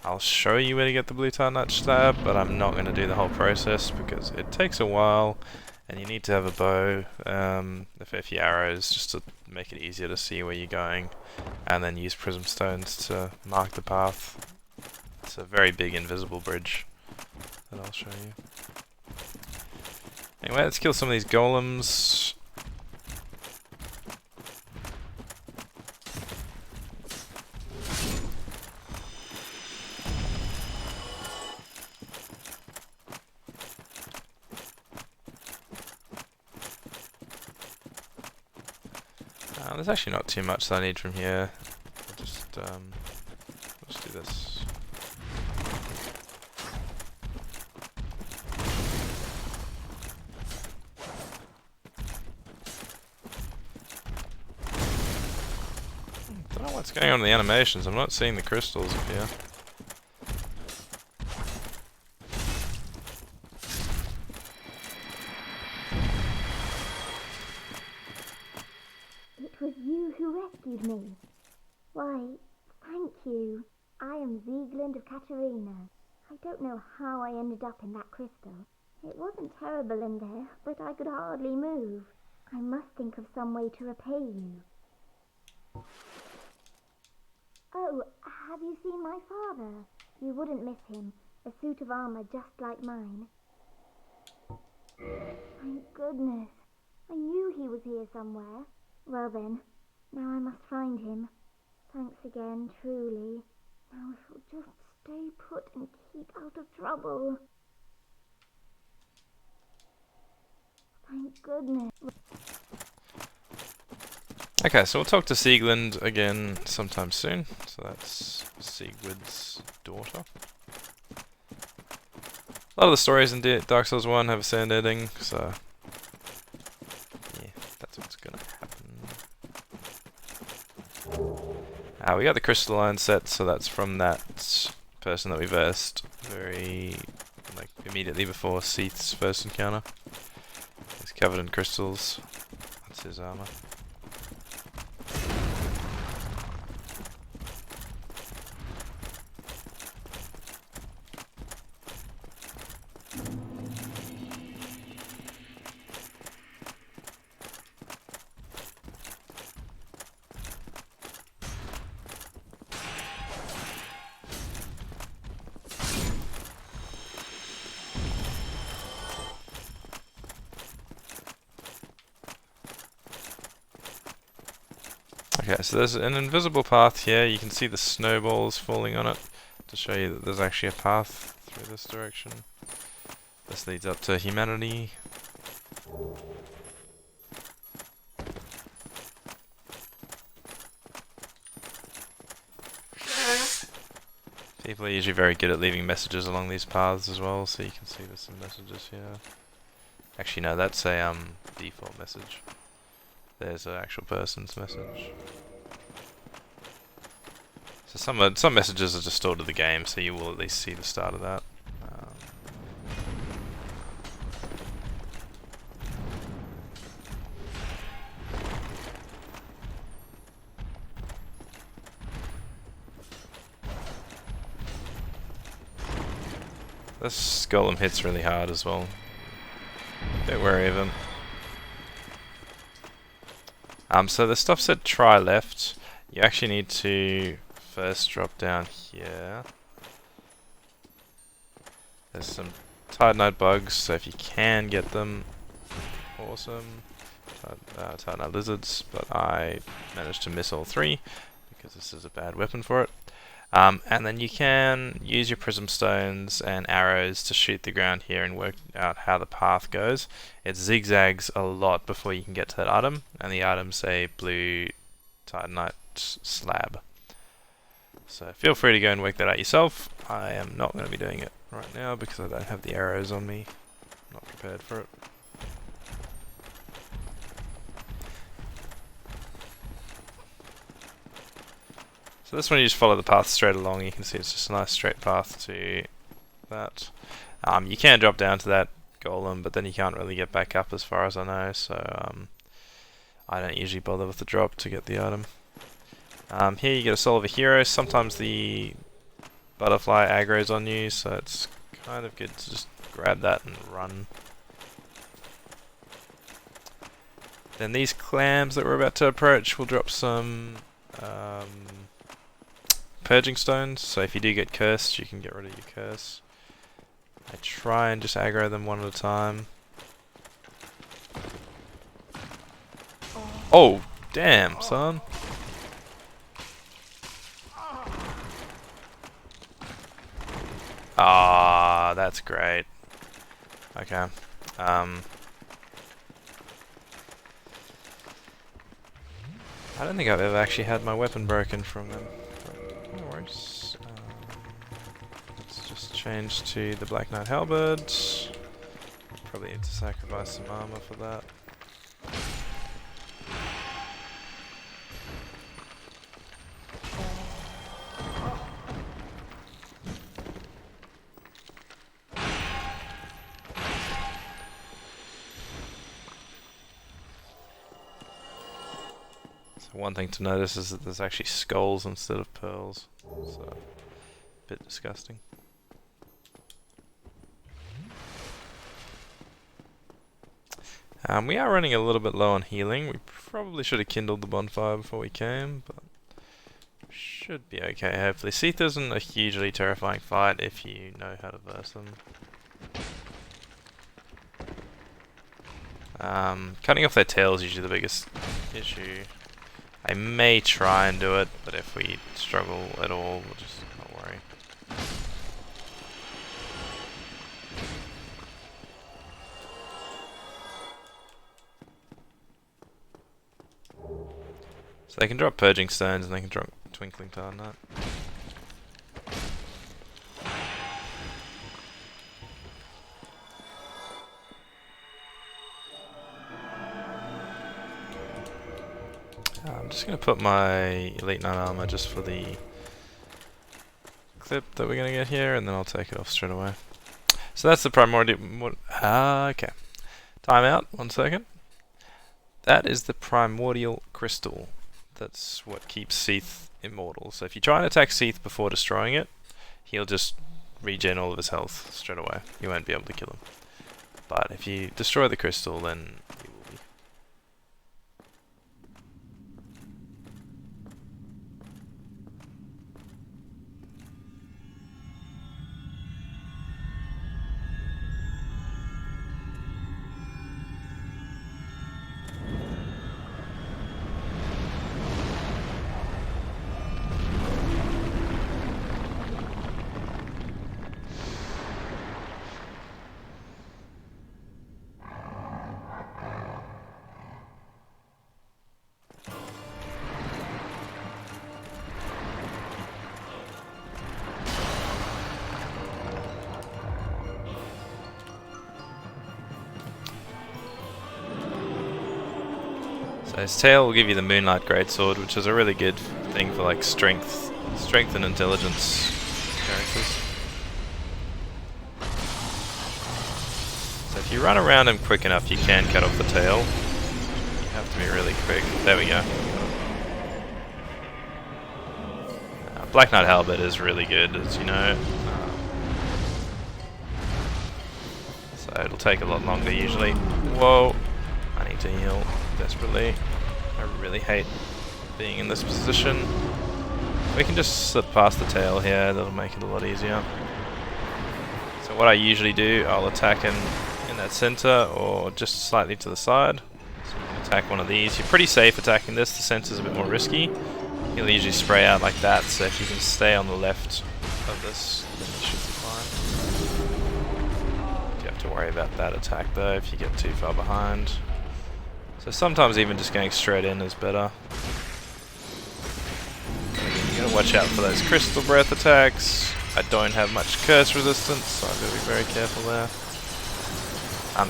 I'll show you where to get the blue titanite slab, but I'm not going to do the whole process because it takes a while and you need to have a bow, a fair few arrows just to make it easier to see where you're going, and then use prism stones to mark the path. It's a very big invisible bridge that I'll show you. Anyway, let's kill some of these golems. There's actually not too much that I need from here. I'll just do this. Don't know what's going on in the animations. I'm not seeing the crystals up here. Me. Why, thank you. I am Ziegland of Katerina. I don't know how I ended up in that crystal. It wasn't terrible in there, but I could hardly move. I must think of some way to repay you. Oh, have you seen my father? You wouldn't miss him. A suit of armor just like mine. Thank goodness. I knew he was here somewhere. Well then, now I must find him. Thanks again, truly. Now if we'll just stay put and keep out of trouble. Thank goodness. Okay, so we'll talk to Sieglind again sometime soon. So that's Sigurd's daughter. A lot of the stories in Dark Souls 1 have a sand ending, so yeah, that's what's gonna happen. We got the crystalline set, so that's from that person that we versed immediately before Seath's first encounter. He's covered in crystals. That's his armor. Okay, so there's an invisible path here. You can see the snowballs falling on it to show you that there's actually a path through this direction. This leads up to humanity. People are usually very good at leaving messages along these paths as well, so you can see there's some messages here. Actually no, that's a default message. There's an actual person's message. So some messages are just stored to the game, so you will at least see the start of that. This golem hits really hard as well. Don't worry of him. So the stuff said try left. You actually need to first drop down here. There's some Titanite bugs, so if you can get them, awesome. Titanite lizards, but I managed to miss all three because this is a bad weapon for it. And then you can use your prism stones and arrows to shoot the ground here and work out how the path goes. It zigzags a lot before you can get to that item, and the item's a blue titanite slab. So feel free to go and work that out yourself. I am not going to be doing it right now because I don't have the arrows on me. I'm not prepared for it. So this one you just follow the path straight along. You can see it's just a nice straight path to that. You can drop down to that golem, but then you can't really get back up as far as I know, so I don't usually bother with the drop to get the item. Here you get a soul of a hero. Sometimes the butterfly aggro's on you, so it's kind of good to just grab that and run. Then these clams that we're about to approach will drop some purging stones, so if you do get cursed, you can get rid of your curse. I try and just aggro them one at a time. Oh, damn, son. Ah, that's great. Okay. I don't think I've ever actually had my weapon broken from them. No worries. Let's just change to the Black Knight Halberd. Probably need to sacrifice some armor for that. One thing to notice is that there's actually skulls instead of pearls, so a bit disgusting. We are running a little bit low on healing. We probably should have kindled the bonfire before we came, but should should be okay, hopefully. Seath isn't a hugely terrifying fight if you know how to verse them. Cutting off their tail is usually the biggest issue. I may try and do it, but if we struggle at all, we'll just not worry. So they can drop Purging Stones and they can drop Twinkling Tarnat. I'm just going to put my Elite Knight armor just for the clip that we're going to get here, and then I'll take it off straight away. So that's the primordial... okay. Time out, 1 second. That is the primordial crystal. That's what keeps Seath immortal. So if you try and attack Seath before destroying it, he'll just regen all of his health straight away. You won't be able to kill him. But if you destroy the crystal, then he will be. So his tail will give you the Moonlight Greatsword, which is a really good thing for like strength and intelligence characters. So if you run around him quick enough, you can cut off the tail. You have to be really quick. There we go. Black Knight Halberd is really good, as you know. So it'll take a lot longer usually. Whoa! I need to heal desperately. I really hate being in this position. We can just slip past the tail here, that'll make it a lot easier. So what I usually do, I'll attack in that center or just slightly to the side. So you can attack one of these. You're pretty safe attacking this, the center's a bit more risky. He'll usually spray out like that, so if you can stay on the left of this, then you should be fine. You have to worry about that attack though if you get too far behind. So sometimes even just going straight in is better. You gotta watch out for those crystal breath attacks. I don't have much curse resistance, so I've got to be very careful there.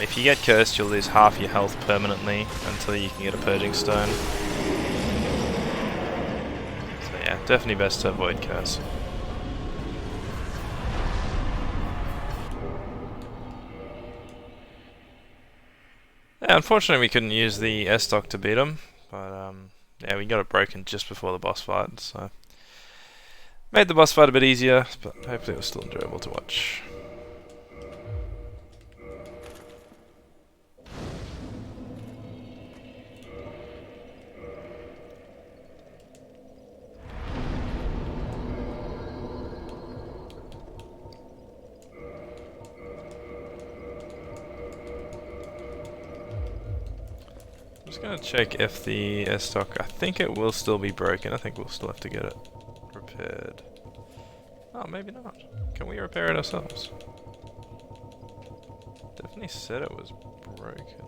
If you get cursed, you'll lose half your health permanently until you can get a Purging Stone. So yeah, definitely best to avoid curse. Yeah, unfortunately we couldn't use the S-Stock to beat him, but yeah, we got it broken just before the boss fight, so made the boss fight a bit easier, but hopefully it was still enjoyable to watch. I'm just gonna check if the S-Stock, I think it will still be broken. I think we'll still have to get it repaired. Oh, maybe not. Can we repair it ourselves? Definitely said it was broken.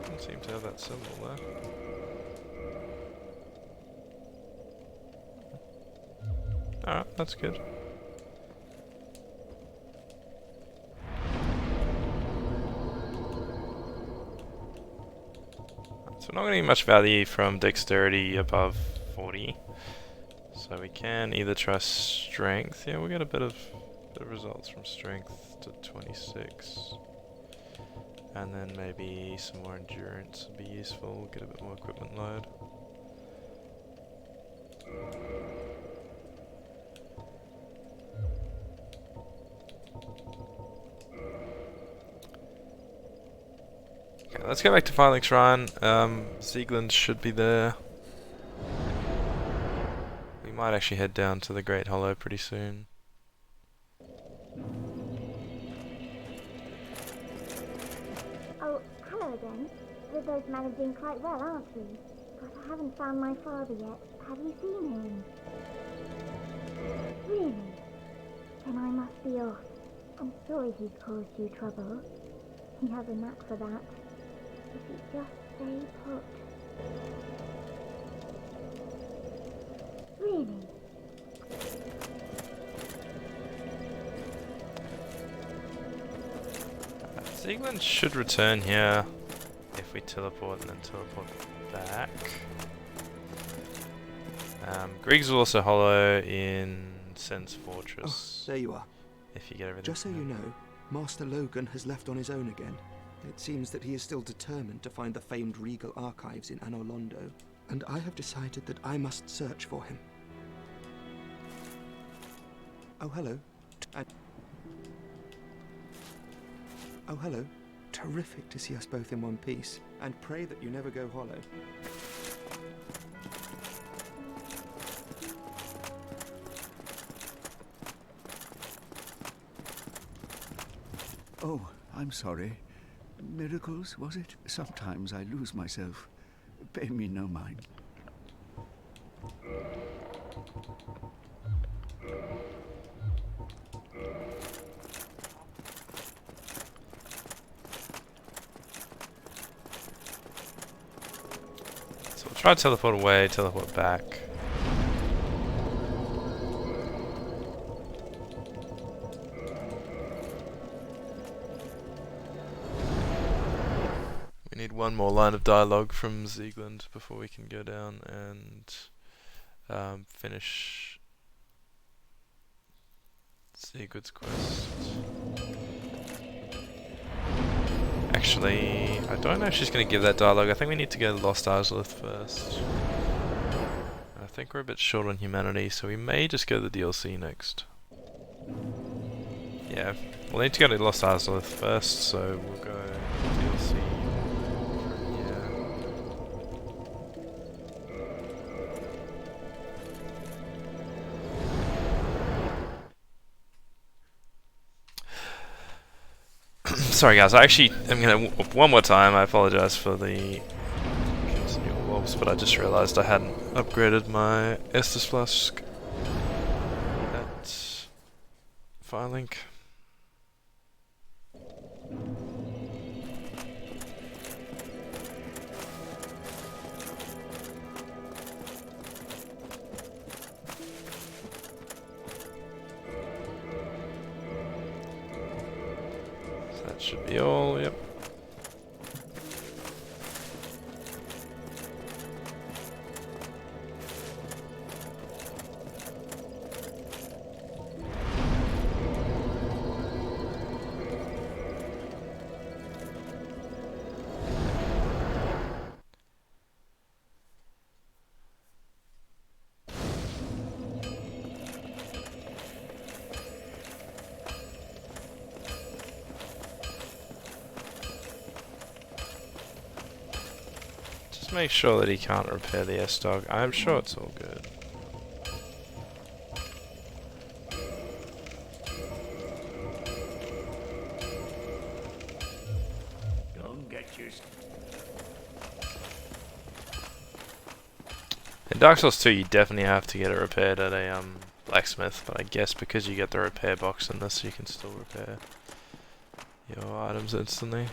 Doesn't seem to have that symbol there. Alright, that's good. So we're not getting much value from dexterity above 40. So we can either try strength. Yeah, we'll get a bit of results from strength to 26. And then maybe some more endurance would be useful. Get a bit more equipment load. Okay, let's go back to Firelink Shrine. Sieglund should be there. might actually head down to the Great Hollow pretty soon. Oh, hello again. We're both managing quite well, aren't we? But I haven't found my father yet. Have you seen him? Really? Then I must be off. I'm sorry he's caused you trouble. He has a knack for that. If you just stay put. Really? Zealand should return here if we teleport and then teleport back. Griggs will also hollow in Sen's Fortress. Oh, there you are. If you get everything. Just so you know, Master Logan has left on his own again. It seems that he is still determined to find the famed regal archives in Anor Londo, and I have decided that I must search for him. Oh, hello. Oh, hello. Terrific to see us both in one piece, and pray that you never go hollow. Oh, I'm sorry. Miracles, was it? Sometimes I lose myself. Pay me no mind. So we'll try to teleport away, teleport back. We need one more line of dialogue from Zealand before we can go down and finish Sigurd's quest. Actually, I don't know if she's going to give that dialogue. I think we need to go to Lost Arzlith first. I think we're a bit short on humanity, so we may just go to the DLC next. Yeah, we'll need to go to Lost Arzlith first, so we'll go DLC from here. Sorry guys, I actually am gonna one more time. I apologize for the continual wolves, but I just realized I hadn't upgraded my Estus Flask at Firelink. That should be all, yep. Make sure that he can't repair the S-Dog. I'm sure it's all good. Don't get your... In Dark Souls 2 you definitely have to get it repaired at a blacksmith, but I guess because you get the repair box in this you can still repair your items instantly.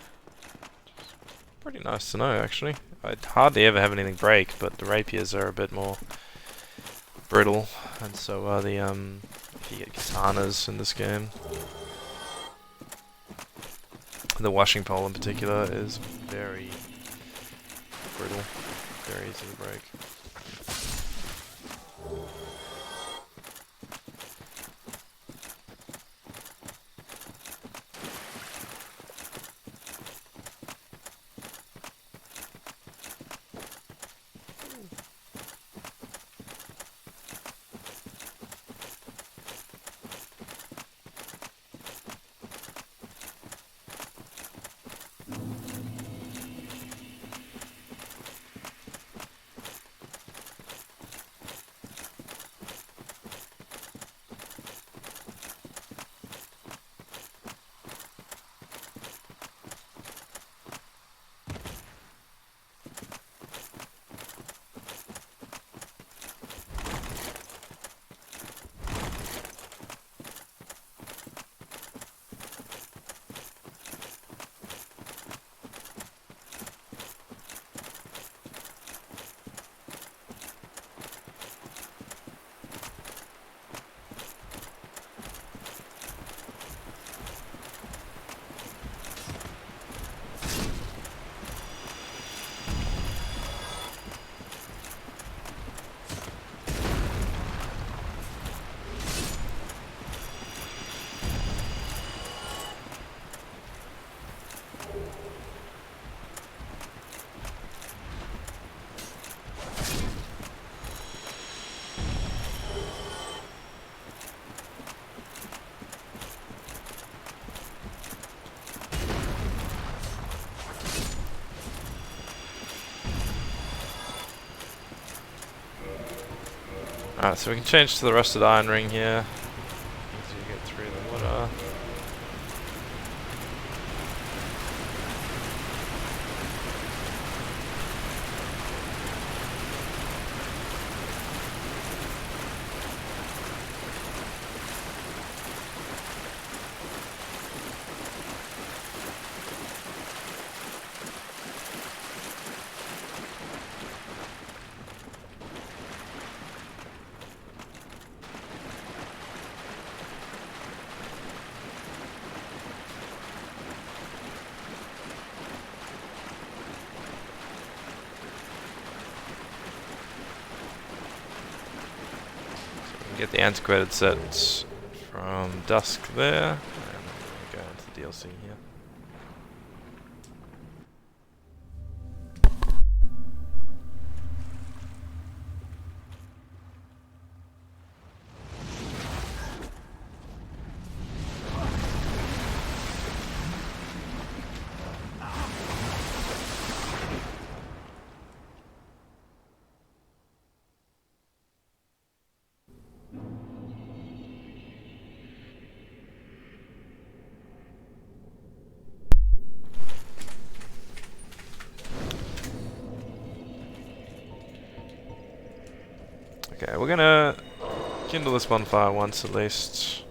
Pretty nice to know actually. I hardly ever have anything break, but the rapiers are a bit more brittle, and so are the if you get katanas in this game. The washing pole in particular is very brittle, very easy to break. Alright, so we can change to the rusted iron ring here. As you get through the water. Get the antiquated set from Dusk there, and then we'll go into the DLC here. Okay, we're gonna kindle this bonfire once at least.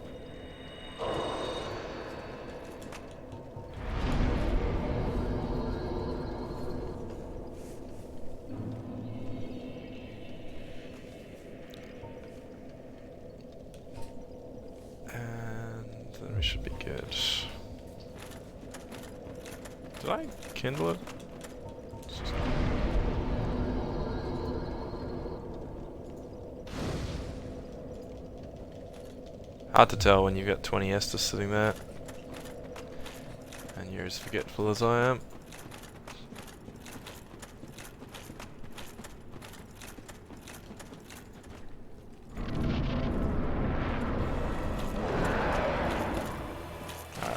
And then we should be good. Did I kindle it? Hard to tell when you've got 20 Estus sitting there. And you're as forgetful as I am.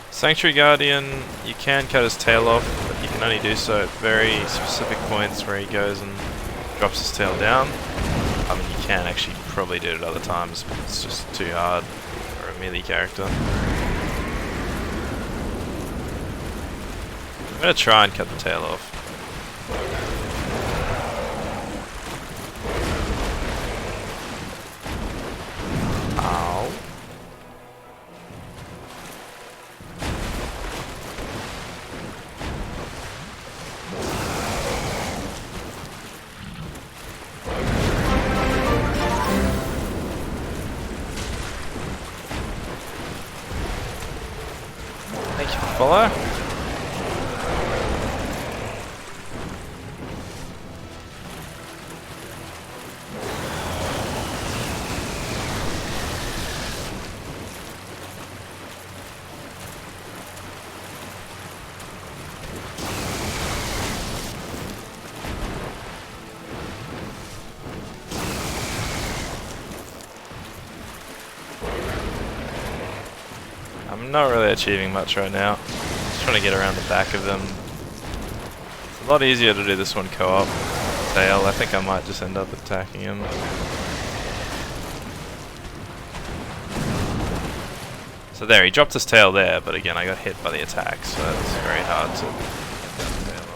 Sanctuary Guardian, you can cut his tail off, but you can only do so at very specific points where he goes and drops his tail down. I mean, you can actually probably do it at other times, but it's just too hard for a melee character. I'm gonna try and cut the tail off. Ow. Thank you for follow. I'm not really achieving much right now. Just trying to get around the back of them. It's a lot easier to do this one co-op. Tail, I think I might just end up attacking him. So there, he dropped his tail there, but again I got hit by the attack, so it's very hard to get the tail off.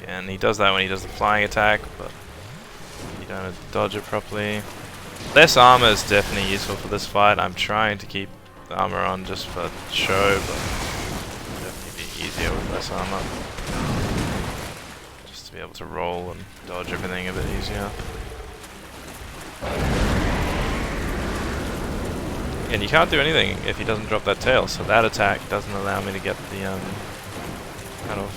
And he does that when he does the flying attack, but you don't dodge it properly. Less armor is definitely useful for this fight. I'm trying to keep the armor on just for show, but it'll definitely be easier with less armor. Just to be able to roll and dodge everything a bit easier. And you can't do anything if he doesn't drop that tail, so that attack doesn't allow me to get the kind of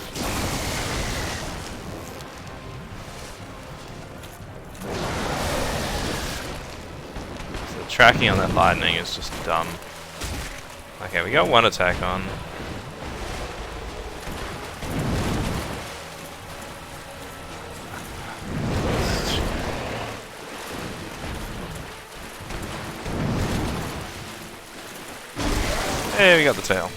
tracking on that lightning is just dumb. Okay, we got one attack on. Hey, we got the tail.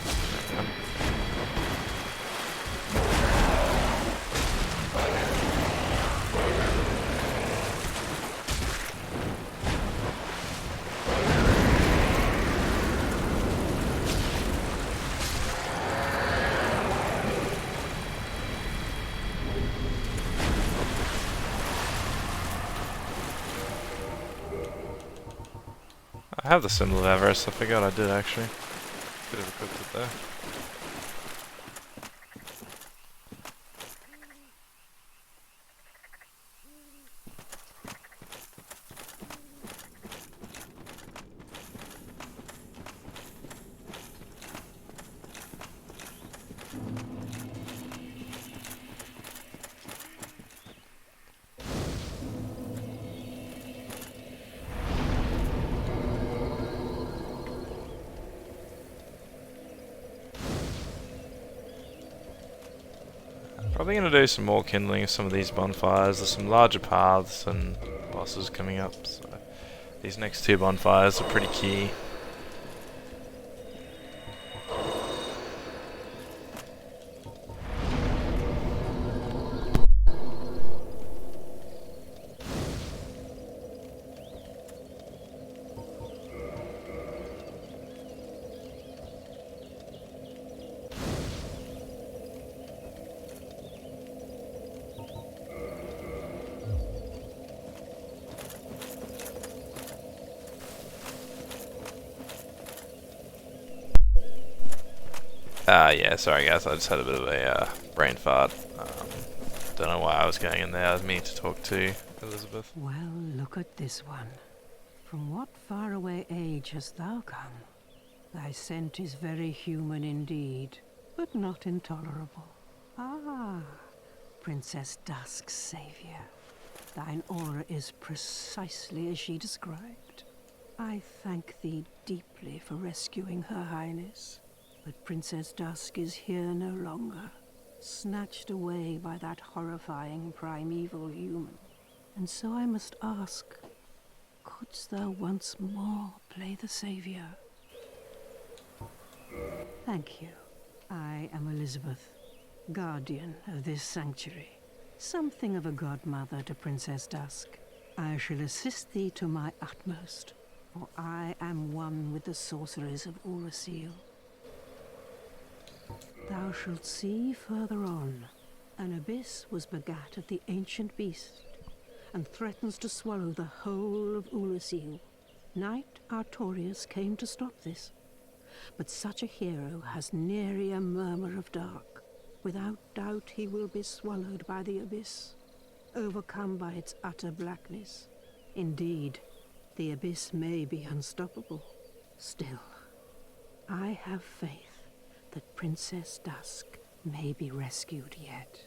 I have the symbol of Avarice, I forgot I did actually. Could have equipped it there. Probably going to do some more kindling of some of these bonfires. There's some larger paths and bosses coming up, so these next two bonfires are pretty key. Yeah, sorry guys, I just had a bit of a brain fart. Don't know why I was going in there. I was meaning to talk to Elizabeth. Well, look at this one. From what faraway age hast thou come? Thy scent is very human indeed, but not intolerable. Ah, Princess Dusk's savior. Thine aura is precisely as she described. I thank thee deeply for rescuing Her Highness. But Princess Dusk is here no longer, snatched away by that horrifying primeval human. And so I must ask, couldst thou once more play the savior? Thank you. I am Elizabeth, guardian of this sanctuary, something of a godmother to Princess Dusk. I shall assist thee to my utmost, for I am one with the sorceries of Ulasil. Thou shalt see further on, an abyss was begat of the ancient beast, and threatens to swallow the whole of Ulasil. Knight Artorius came to stop this, but such a hero has nary a murmur of dark. Without doubt he will be swallowed by the abyss, overcome by its utter blackness. Indeed, the abyss may be unstoppable. Still, I have faith that Princess Dusk may be rescued yet.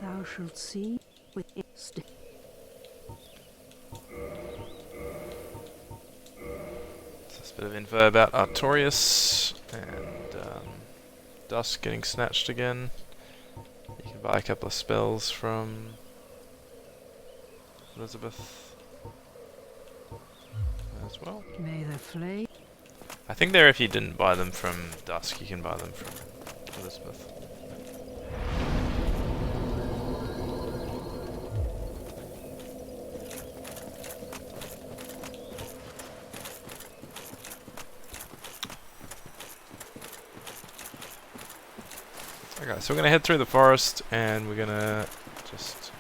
Thou shalt see with it still. Just a bit of info about Artorius and Dusk getting snatched again. You can buy a couple of spells from Elizabeth as well. May the flame. I think there, if you didn't buy them from Dusk, you can buy them from Elizabeth. Okay, so we're gonna head through the forest, and we're gonna just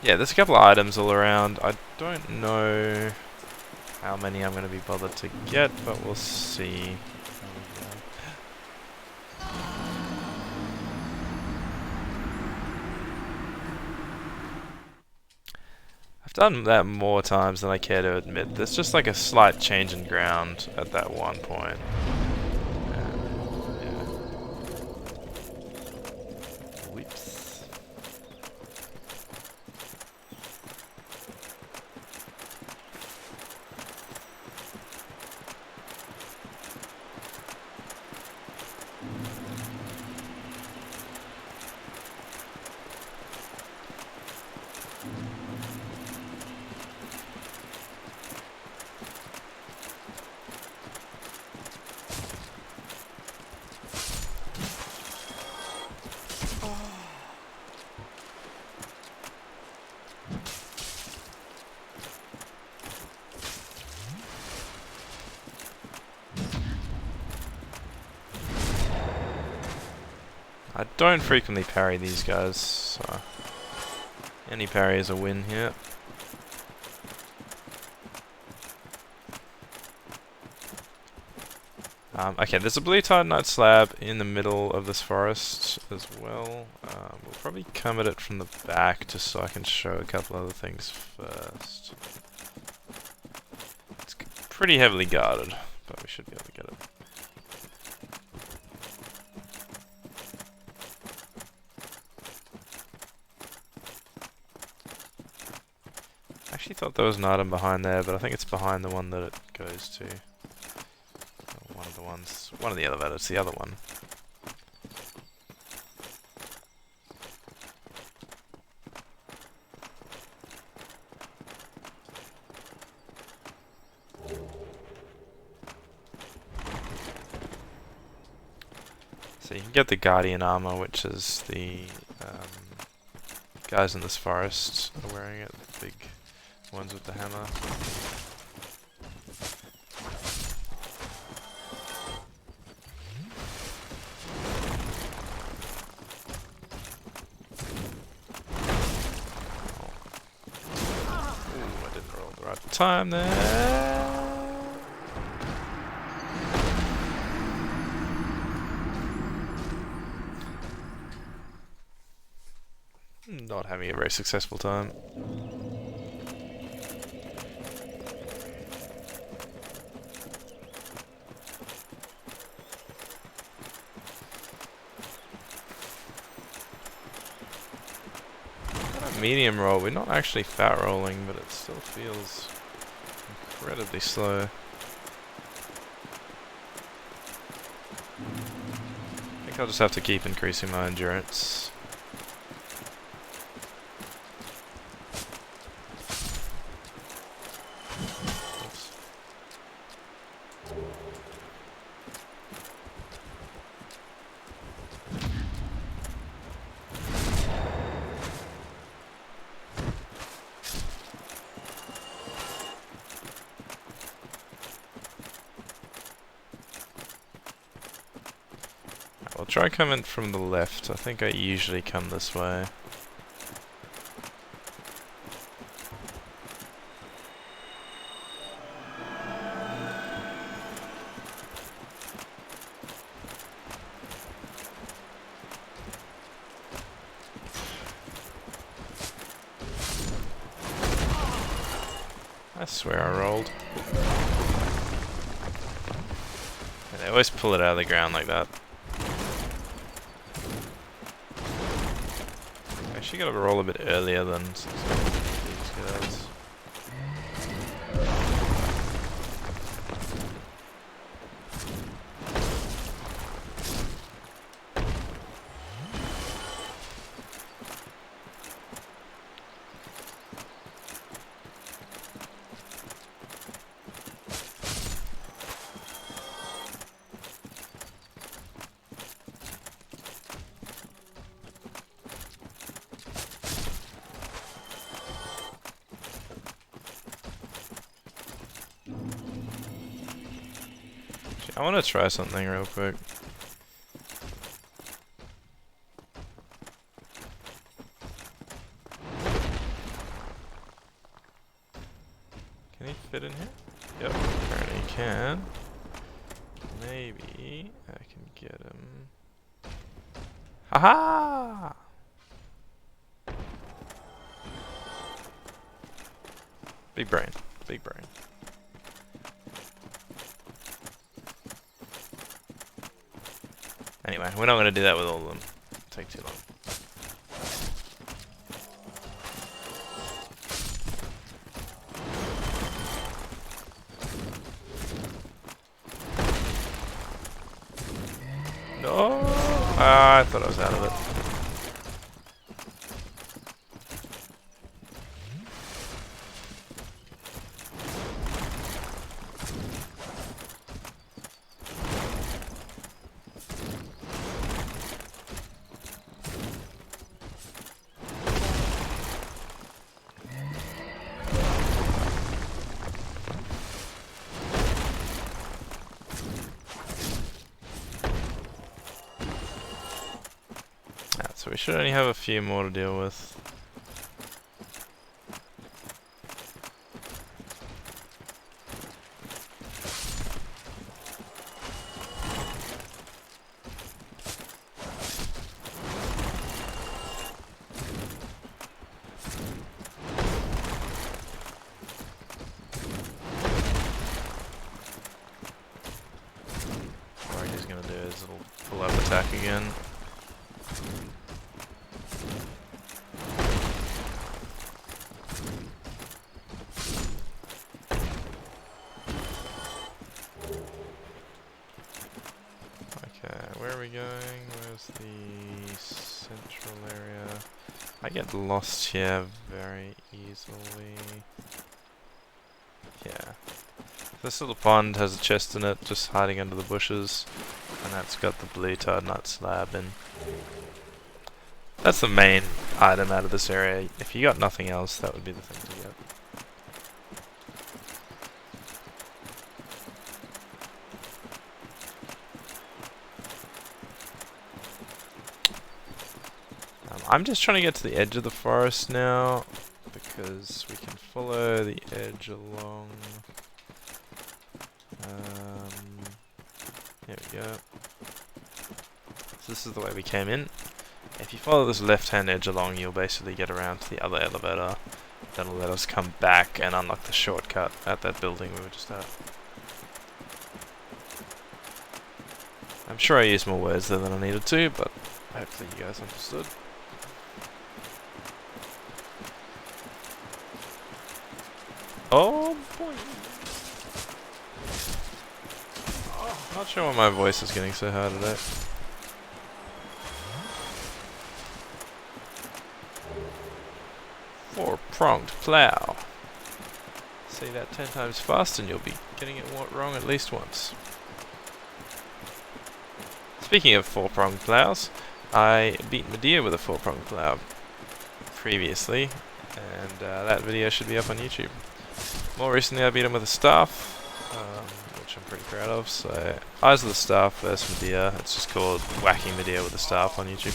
yeah, there's a couple of items all around. I don't know how many I'm going to be bothered to get, but we'll see. I've done that more times than I care to admit. There's just like a slight change in ground at that one point. Yeah. Whoops. I don't frequently parry these guys, so any parry is a win here. Okay, there's a blue titanite slab in the middle of this forest as well. We'll probably come at it from the back just so I can show a couple other things first. It's pretty heavily guarded, but we should be able to get it. I actually thought there was an item behind there, but I think it's behind the one that it goes to. One of the elevators, the other one. So you can get the Guardian armor, which is the guys in this forest are wearing it, the big ones with the hammer. Time there. Not having a very successful time. Medium roll. We're not actually fat rolling, but it still feels incredibly slow. I think I'll just have to keep increasing my endurance. Oops. I'll try coming from the left. I think I usually come this way. I swear I rolled. And they always pull it out of the ground like that. Actually gotta roll a bit earlier than these guys. I want to try something real quick. Can he fit in here? Yep, apparently he can. Maybe I can get him. Haha! Big brain, big brain. Anyway, we're not going to do that with all of them. It'll take too long. No! I thought I was out of it. So we should only have a few more to deal with. What he's gonna do is it'll pull up attack again. Where are we going? Where's the central area? I get lost here very easily. Yeah. This little pond has a chest in it, just hiding under the bushes, and that's got the blue tar nut slab in. That's the main item out of this area. If you got nothing else, that would be the thing to get. I'm just trying to get to the edge of the forest now, because we can follow the edge along. Here we go. So this is the way we came in. If you follow this left-hand edge along, you'll basically get around to the other elevator. That'll let us come back and unlock the shortcut at that building we were just at. I'm sure I used more words there than I needed to, but hopefully you guys understood. Oh boy! Oh, not sure why my voice is getting so hard today. Four-pronged plow. Say that 10 times fast and you'll be getting it wrong at least once. Speaking of four-pronged plows, I beat Medea with a four-pronged plow previously, and that video should be up on YouTube. More recently I beat him with a staff, which I'm pretty proud of. So, Eyes of the Staff versus Medea. It's just called Whacking Medea with a Staff on YouTube.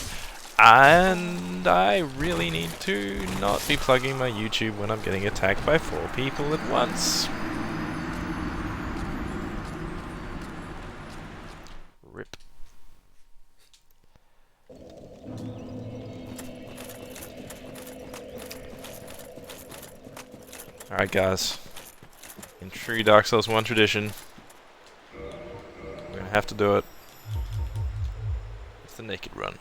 And I really need to not be plugging my YouTube when I'm getting attacked by 4 people at once. Rip. Alright guys, in true Dark Souls 1 tradition, we're gonna have to do it. It's the naked run.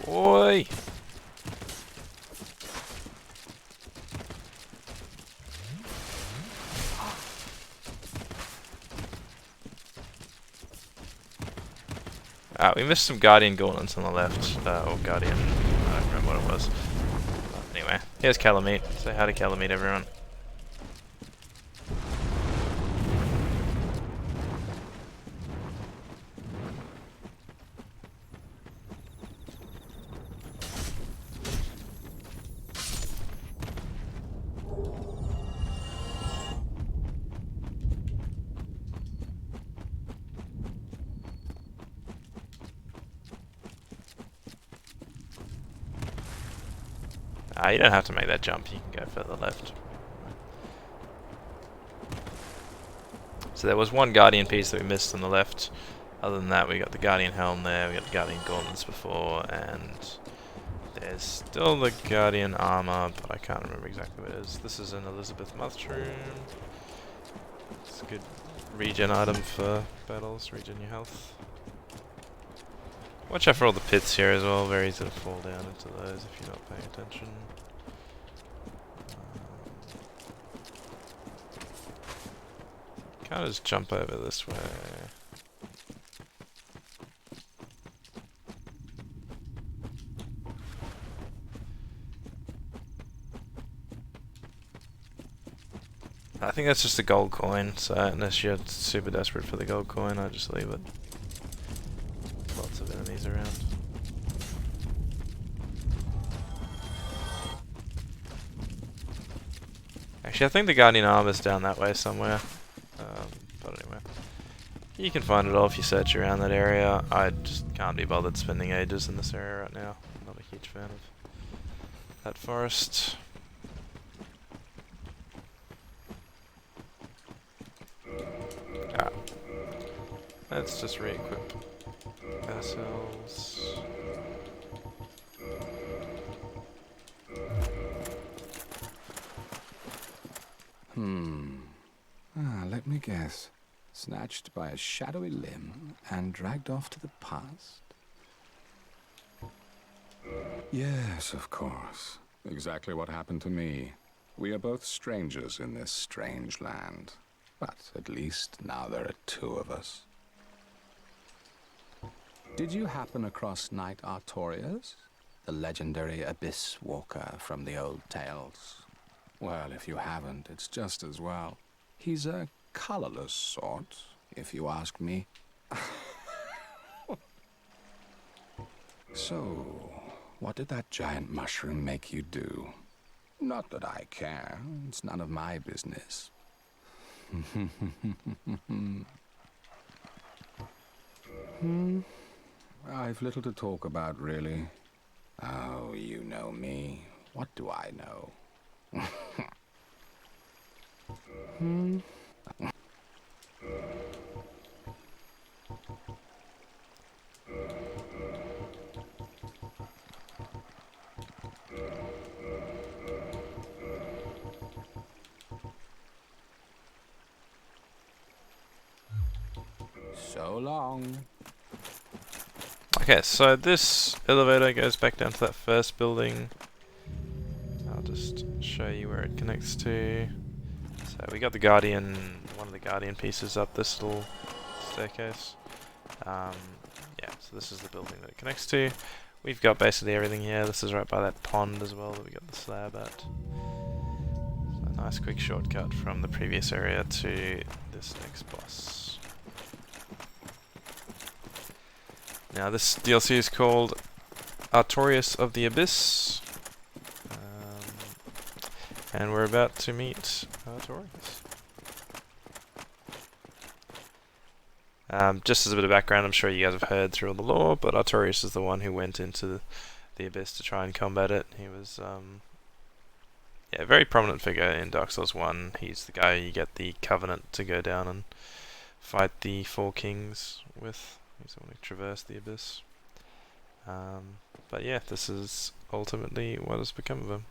Boy! We missed some Guardian Gauntlets on the left, or Guardian, I don't remember what it was. But anyway, here's Calamite. Say hi to Calamite, everyone. You don't have to make that jump, you can go further left. So there was one Guardian piece that we missed on the left. Other than that, we got the Guardian Helm there, we got the Guardian Gauntlets before, and there's still the Guardian Armor, but I can't remember exactly what it is. This is an Elizabeth Mushroom. It's a good regen item for battles, regen your health. Watch out for all the pits here as well, very easy to fall down into those if you're not paying attention. Can't just jump over this way. I think that's just a gold coin, so unless you're super desperate for the gold coin, I just leave it. Lots of enemies around. Actually, I think the Guardian Armor's down that way somewhere. But anyway. You can find it all if you search around that area. I just can't be bothered spending ages in this area right now. I'm not a huge fan of that forest. Let's just re-equip ourselves. Let me guess. Snatched by a shadowy limb and dragged off to the past? Yes, of course. Exactly what happened to me. We are both strangers in this strange land. But at least now there are two of us. Did you happen across Knight Artorias? The legendary Abyss Walker from the old tales? Well, if you haven't, it's just as well. He's a colorless sort, if you ask me. So, what did that giant mushroom make you do? Not that I care. It's none of my business. I've little to talk about, really. Oh, you know me. What do I know? So long. Okay, so this elevator goes back down to that first building. I'll just show you where it connects to. So we got the Guardian, one of the Guardian pieces up this little staircase. Yeah, so this is the building that it connects to. We've got basically everything here. This is right by that pond as well that we got the slab at. So a nice quick shortcut from the previous area to this next boss. Now this DLC is called Artorias of the Abyss. And we're about to meet Artorias. Just as a bit of background, I'm sure you guys have heard through all the lore, but Artorias is the one who went into the Abyss to try and combat it. He was a very prominent figure in Dark Souls 1. He's the guy you get the Covenant to go down and fight the Four Kings with. He's the one who traversed the Abyss. But yeah, this is ultimately what has become of him.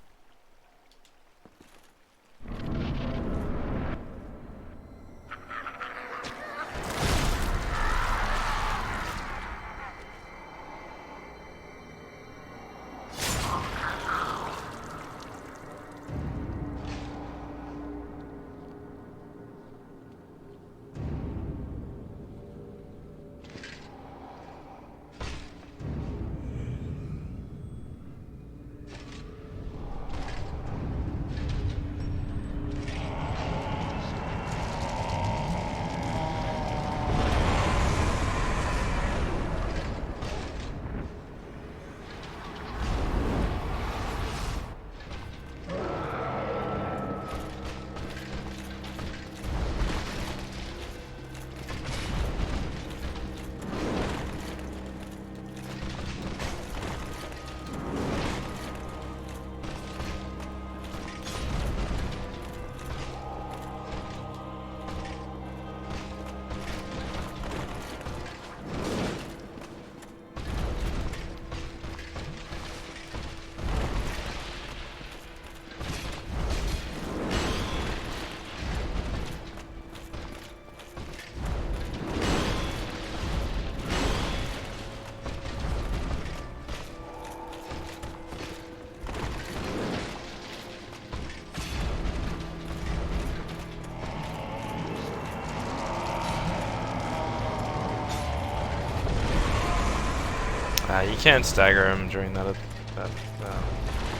You can stagger him during that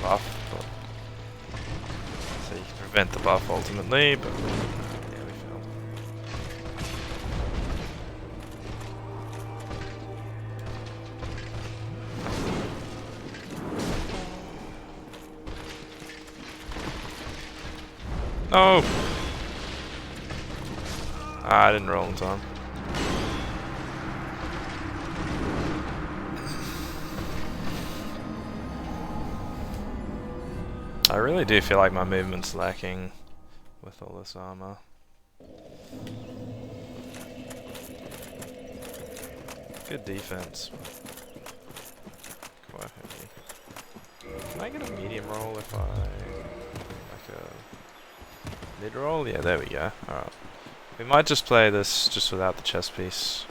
buff, but so you can prevent the buff ultimately, but yeah, we failed. No! I didn't roll in time. I really do feel like my movement's lacking with all this armor. Good defense. Quite heavy. Can I get a medium roll if I like a mid roll? Yeah, there we go. Alright. We might just play this just without the chest piece.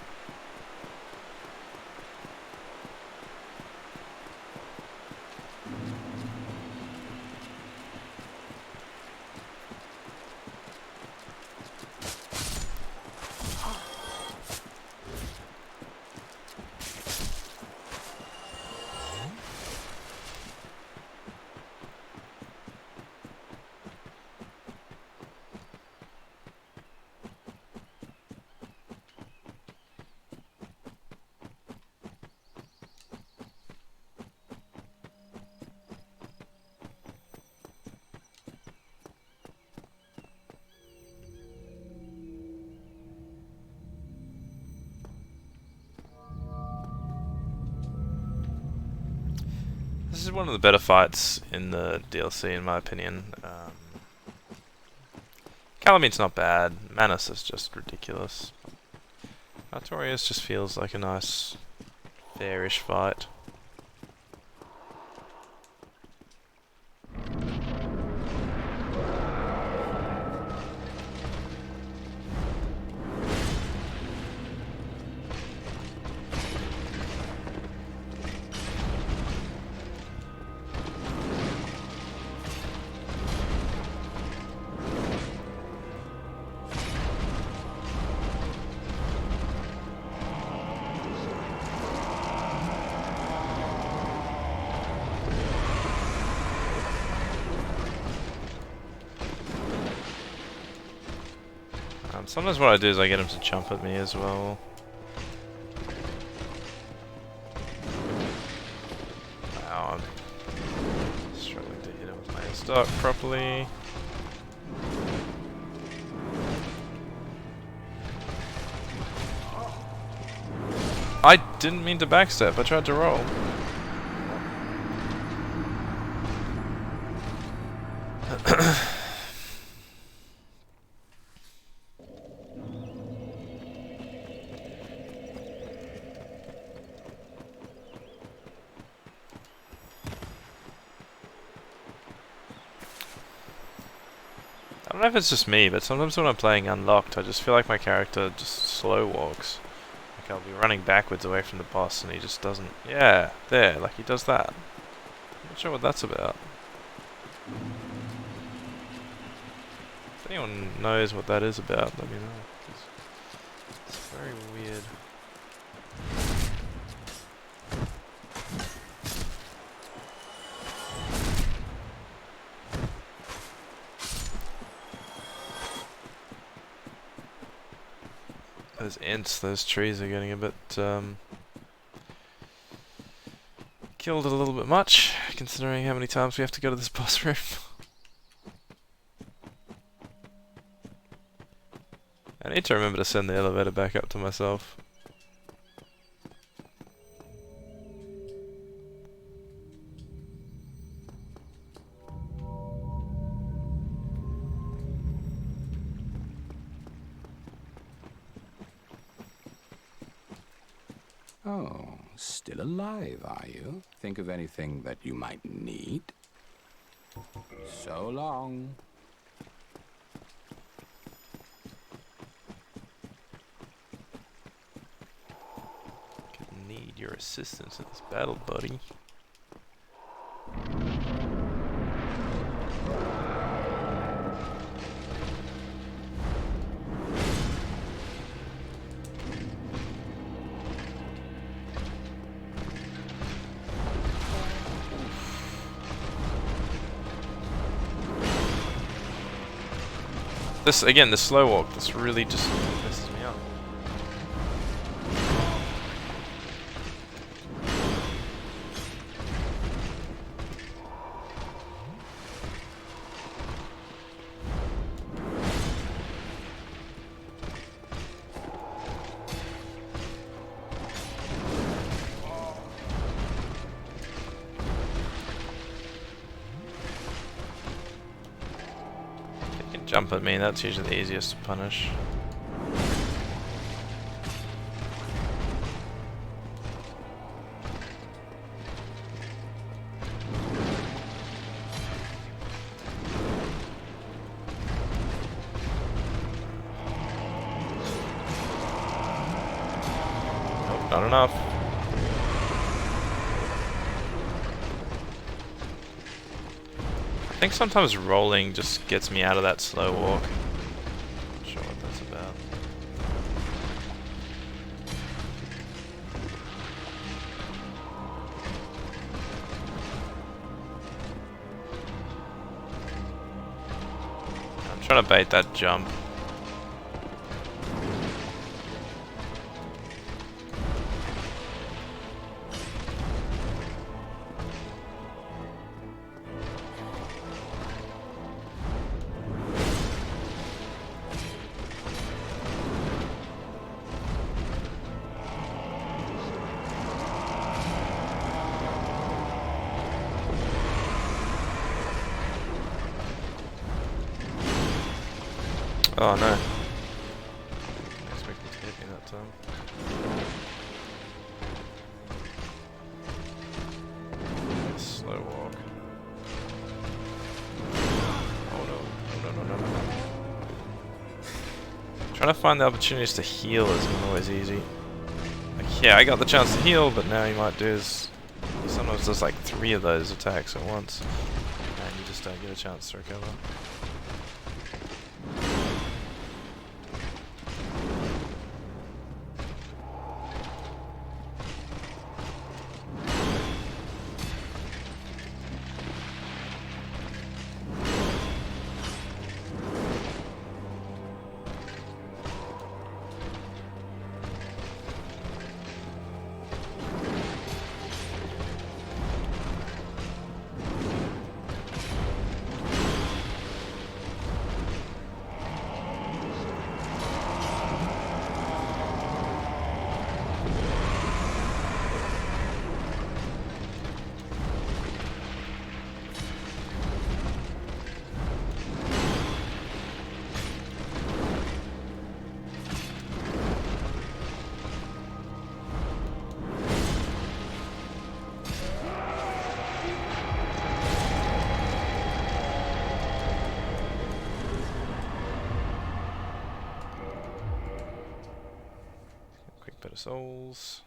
This is one of the better fights in the DLC, in my opinion. Calamine's not bad. Manus is just ridiculous. Artorias just feels like a nice, fairish fight. Sometimes what I do is I get him to jump at me as well. Wow, I'm struggling to hit him with my stock properly. I didn't mean to backstep, I tried to roll. I don't know if it's just me, but sometimes when I'm playing Unlocked, I just feel like my character just slow walks. Like I'll be running backwards away from the boss and he just doesn't... Yeah, there, like he does that. I'm not sure what that's about. If anyone knows what that is about, let me know. It's very weird. Those ants, those trees are getting a bit killed it a little bit much, considering how many times we have to go to this boss room. I need to remember to send the elevator back up to myself. Oh, still alive, are you? Think of anything that you might need? So long. Could need your assistance in this battle, buddy. This again, the slow walk. This really just messes me up. Jump at me, that's usually the easiest to punish. Nope, not enough. I think sometimes rolling just gets me out of that slow walk. Not sure what that's about. I'm trying to bait that jump. Oh no. Didn't expect it to hit me that time. Slow walk. Oh no. No. Trying to find the opportunities to heal isn't always easy. Like, yeah, I got the chance to heal, but now you might do is he sometimes does like 3 of those attacks at once. And you just don't get a chance to recover. Bit of souls.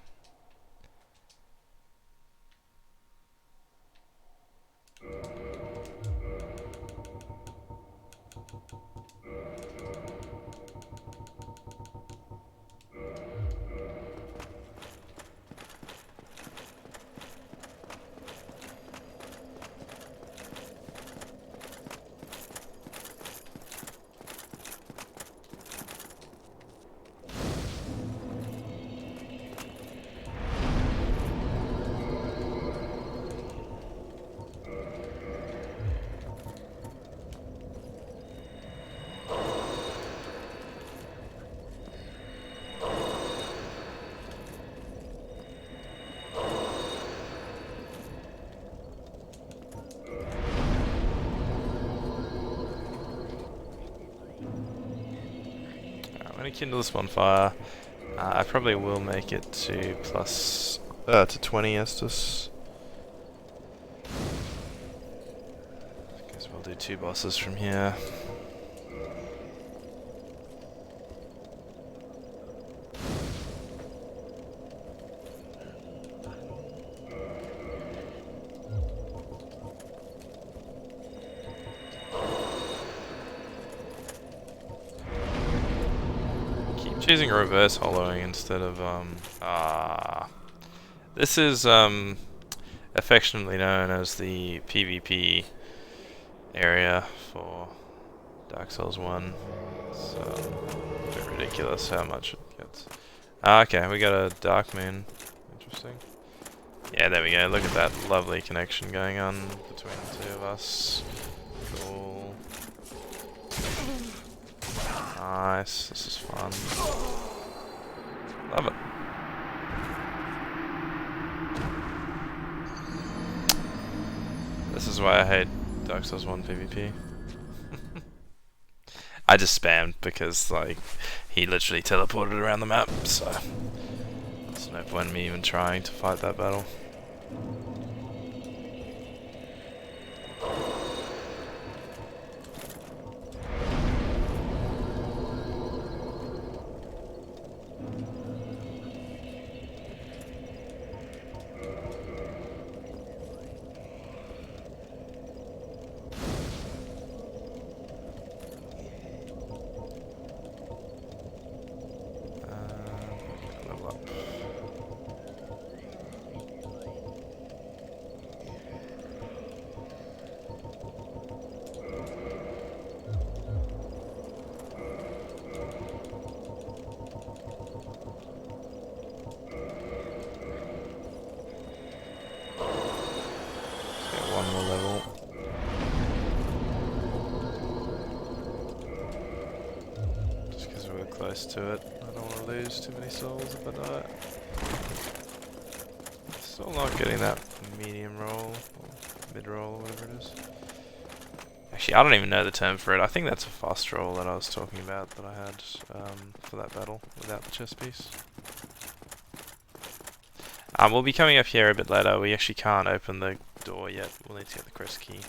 I'm gonna kindle this bonfire. I probably will make it to to 20 Estus. Guess we'll do 2 bosses from here. Choosing reverse hollowing instead of this is affectionately known as the PvP area for Dark Souls 1. It's a bit ridiculous how much it gets. Okay, we got a Dark Moon. Interesting. Yeah, there we go. Look at that lovely connection going on between the two of us. Cool. Nice. This is fun. Love it. This is why I hate Dark Souls 1 PvP. I just spammed because, like, he literally teleported around the map, so there's no point in me even trying to fight that battle. Level up. Let's get one more level. Just because we're close to it. I don't want to lose too many souls if I die. Still not getting that medium roll, or mid roll, or whatever it is. Actually, I don't even know the term for it. I think that's a fast roll that I was talking about that I had for that battle without the chest piece. We'll be coming up here a bit later. We actually can't open the door yet. We'll need to get the crest key.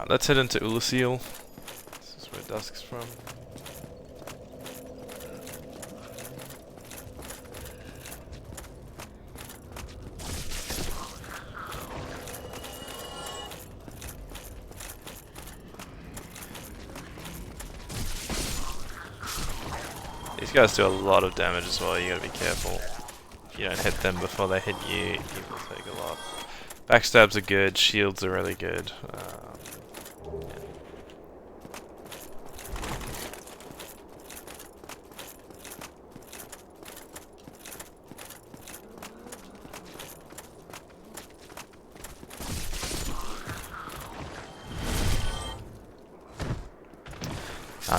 Let's head into Ulasil. This is where Dusk's from. These guys do a lot of damage as well, you gotta be careful. If you don't hit them before they hit you, you will take a lot. Backstabs are good, shields are really good.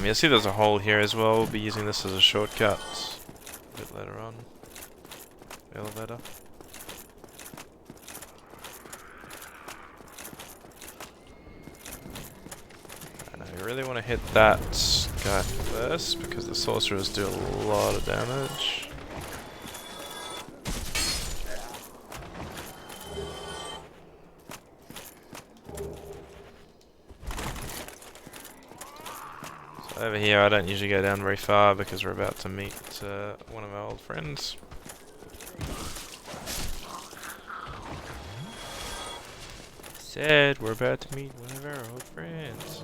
You'll see there's a hole here as well. We'll be using this as a shortcut a bit later on. Elevator. And I really want to hit that guy first because the sorcerers do a lot of damage. Over here I don't usually go down very far because we're about to meet one of our old friends. Said we're about to meet one of our old friends.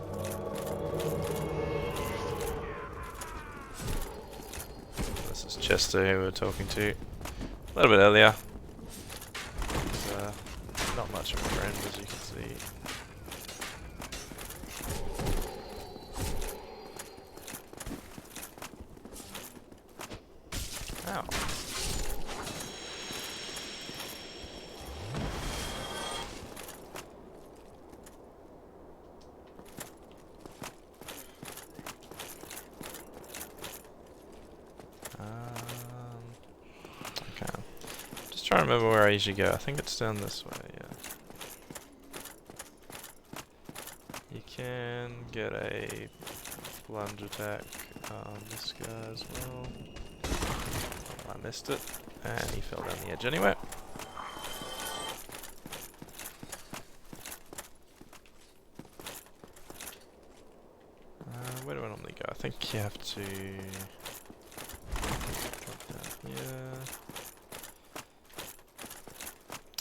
This is Chester who we were talking to a little bit earlier. He's not much of a friend, as you can see. Ow. Okay. Just trying to remember where I usually go. I think it's down this way, yeah. You can get a plunge attack on this guy as well. I missed it, and he fell down the edge anyway. Where do I normally go? I think you have to drop down here.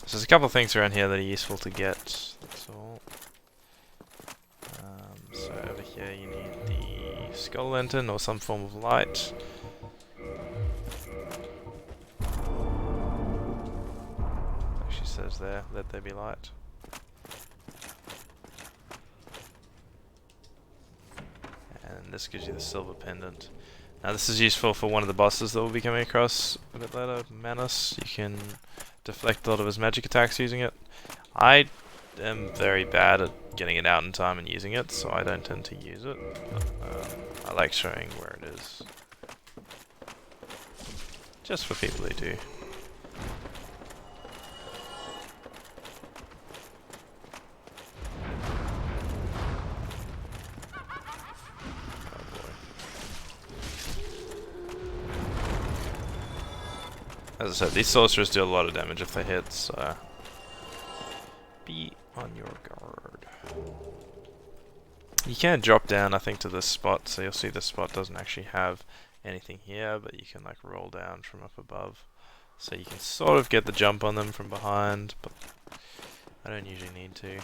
So there's a couple of things around here that are useful to get, that's all. So over here you need the skull control lantern or some form of light. Actually says there, let there be light. And this gives you the silver pendant. Now this is useful for one of the bosses that we'll be coming across a bit later, Manus. You can deflect a lot of his magic attacks using it. I am very bad at getting it out in time and using it, so I don't tend to use it. I like showing where it is. Just for people who do. As I said, these sorcerers do a lot of damage if they hit, so be on your guard. You can drop down, I think, to this spot, so you'll see this spot doesn't actually have anything here, but you can like roll down from up above. So you can sort of get the jump on them from behind, but I don't usually need to.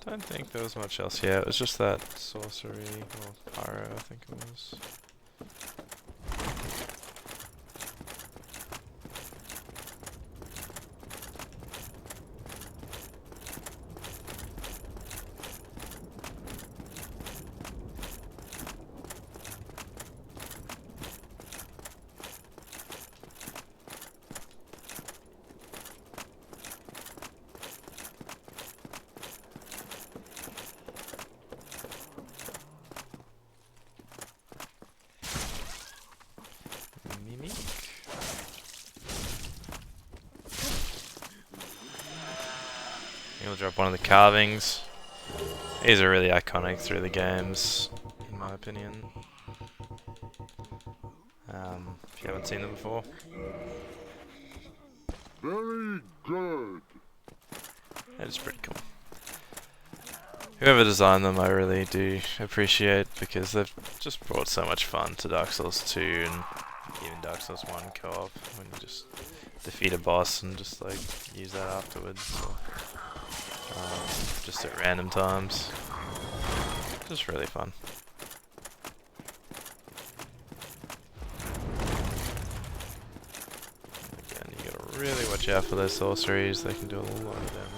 I don't think there was much else here. It was just that sorcery, or pyro, I think it was. You'll drop one of the carvings. These are really iconic through the games, in my opinion. If you haven't seen them before. Very good. It's pretty cool. Whoever designed them I really do appreciate, because they've just brought so much fun to Dark Souls 2 and even Dark Souls 1 co-op, when you just defeat a boss and just like use that afterwards. Or, just at random times. Just really fun. Again, you gotta really watch out for those sorceries, they can do a lot of damage.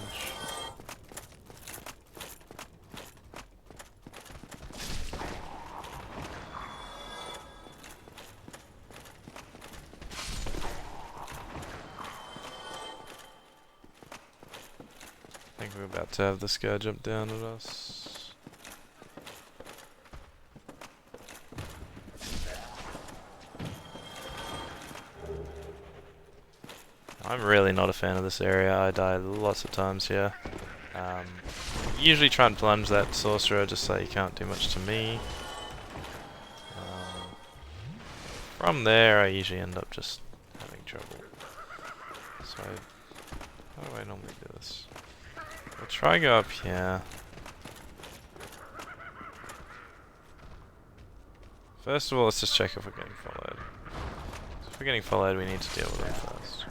I think we're about to have this guy jump down at us. I'm really not a fan of this area. I die lots of times here. Usually try and plunge that sorcerer just so you can't do much to me. From there I usually end up just having trouble. So how do I normally do this? We'll try go up here. First of all, let's just check if we're getting followed. So if we're getting followed, we need to deal with them first.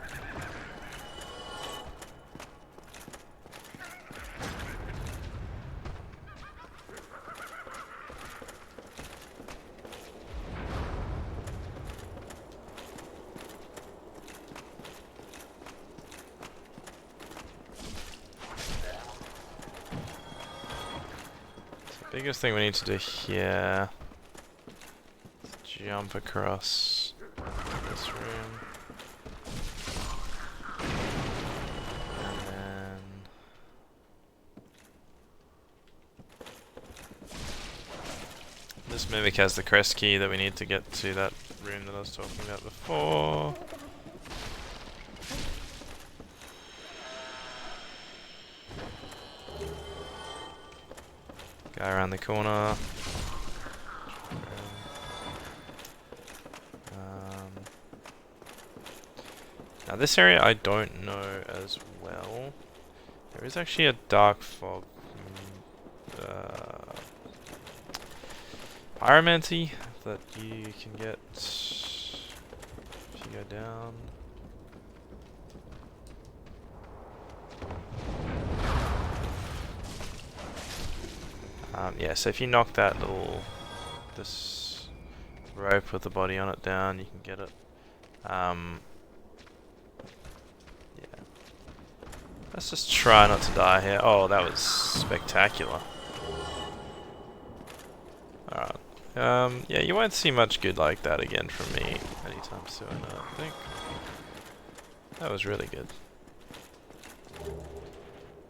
Biggest thing we need to do here is jump across this room. And then this mimic has the crest key that we need to get to that room that I was talking about before. Guy around the corner. Now this area I don't know as well. There is actually a dark fog pyromancy that you can get if you go down. Yeah, so if you knock that this rope with the body on it down, you can get it. Yeah. Let's just try not to die here. Oh, that was spectacular. Alright. Yeah, you won't see much good like that again from me anytime soon, I think. That was really good.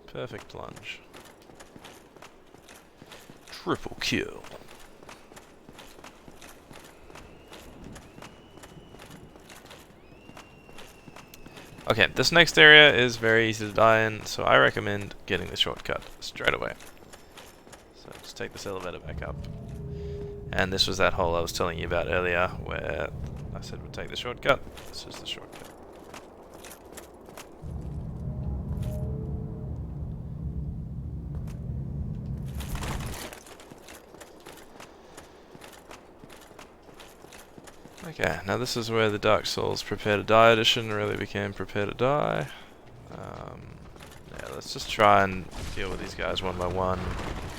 Perfect plunge. Triple kill. Okay, this next area is very easy to die in, so I recommend getting the shortcut straight away. So just take this elevator back up. And this was that hole I was telling you about earlier, where I said we'd take the shortcut. This is the shortcut. Okay, now this is where the Dark Souls Prepare to Die edition really became Prepare to Die. Yeah, let's just try and deal with these guys one by one.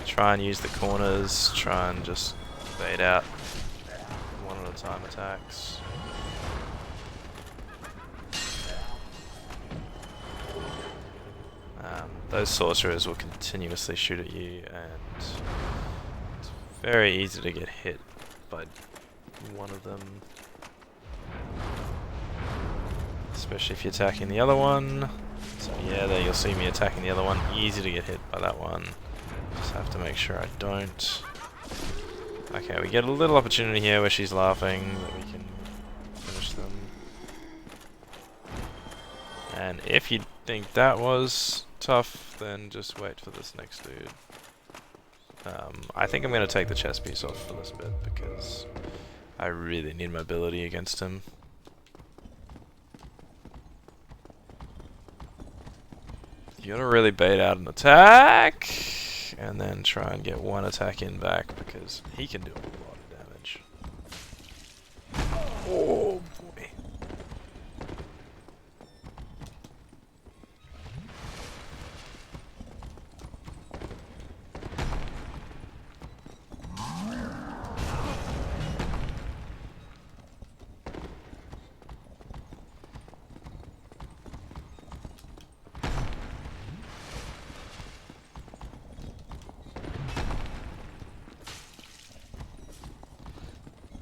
Try and use the corners, try and just bait out one at a time attacks. Those sorcerers will continuously shoot at you, and it's very easy to get hit by one of them. Especially if you're attacking the other one. So yeah, there you'll see me attacking the other one. Easy to get hit by that one. Just have to make sure I don't. Okay, we get a little opportunity here where she's laughing that we can finish them. And if you think that was tough, then just wait for this next dude. I think I'm going to take the chest piece off for this bit because I really need mobility against him. You gotta really bait out an attack, and then try and get one attack in back because he can do a lot of damage. Oh boy.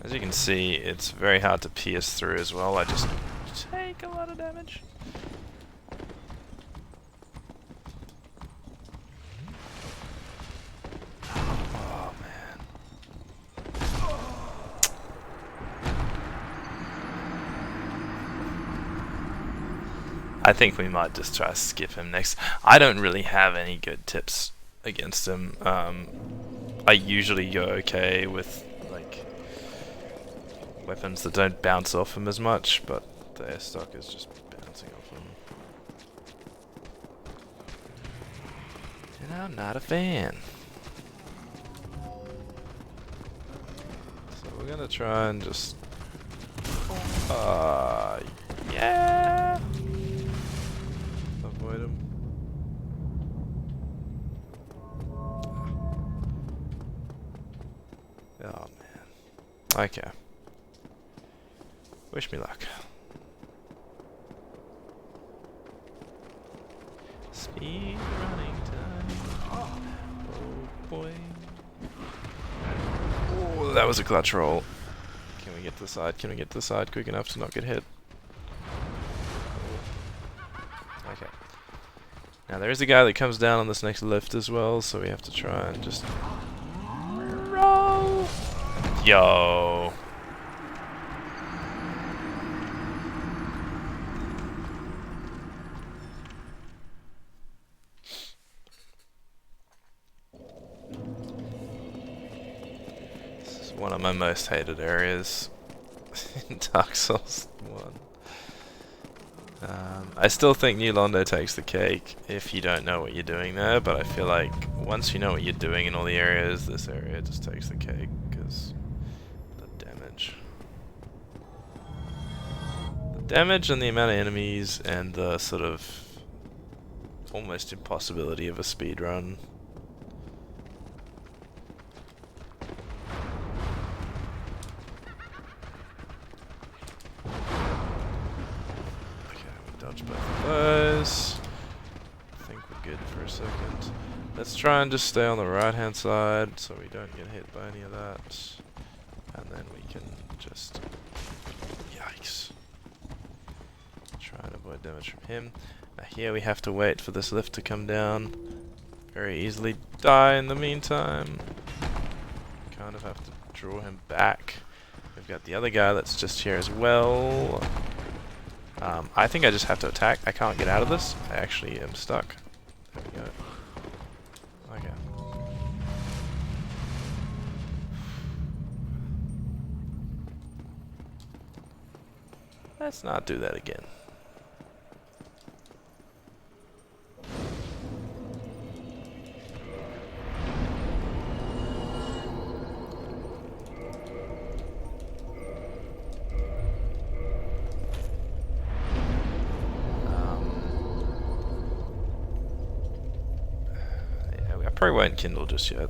As you can see, it's very hard to pierce through as well. I just take a lot of damage. Oh man. I think we might just try to skip him next. I don't really have any good tips against him. I usually go okay with like weapons that don't bounce off him as much, but the air stock is just bouncing off him. And I'm not a fan. So we're gonna try and just yeah, avoid him. Oh man. Okay. Wish me luck. Speed running time. Oh boy. Oh, that was a clutch roll. Can we get to the side? Can we get to the side quick enough to not get hit? Okay. Now there is a guy that comes down on this next lift as well, so we have to try and just roll. Yo. One of my most hated areas in Dark Souls 1. I still think New Londo takes the cake if you don't know what you're doing there, but I feel like once you know what you're doing in all the areas, this area just takes the cake, because the damage. The damage and the amount of enemies and the sort of almost impossibility of a speed run. Dodge both of those. I think we're good for a second. Let's try and just stay on the right hand side so we don't get hit by any of that. And then we can just... Yikes. Try and avoid damage from him. Now here we have to wait for this lift to come down. Very easily die in the meantime. Kind of have to draw him back. We've got the other guy that's just here as well. I think I just have to attack. I can't get out of this. I actually am stuck. There we go. Okay. Let's not do that again. Probably won't kindle just yet.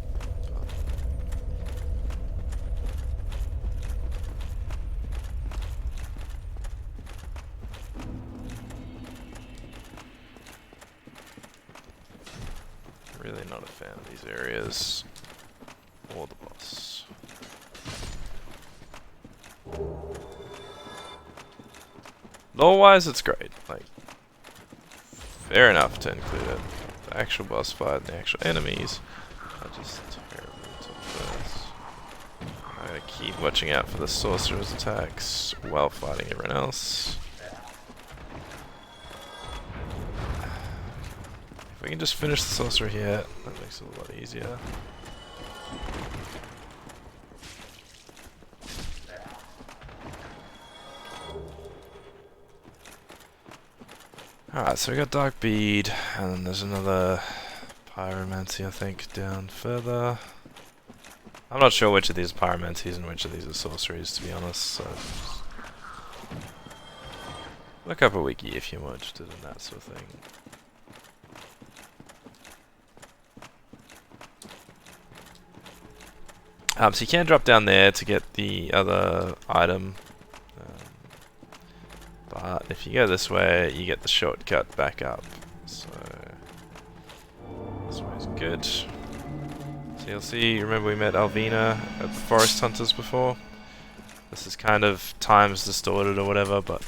Really not a fan of these areas or the boss. Lore-wise, it's great. Like, fair enough to include it. The actual boss fight and the actual enemies are just terrible to this. I gotta keep watching out for the sorcerer's attacks while fighting everyone else. If we can just finish the sorcerer here, that makes it a lot easier. Alright, so we got Dark Bead, and then there's another Pyromancy, I think, down further. I'm not sure which of these are Pyromancies and which of these are sorceries, to be honest, so look up a wiki if you're more interested in that sort of thing. So you can drop down there to get the other item. But if you go this way, you get the shortcut back up. So this way's good. So you'll see, remember we met Alvina at the Forest Hunters before? This is kind of times distorted or whatever, but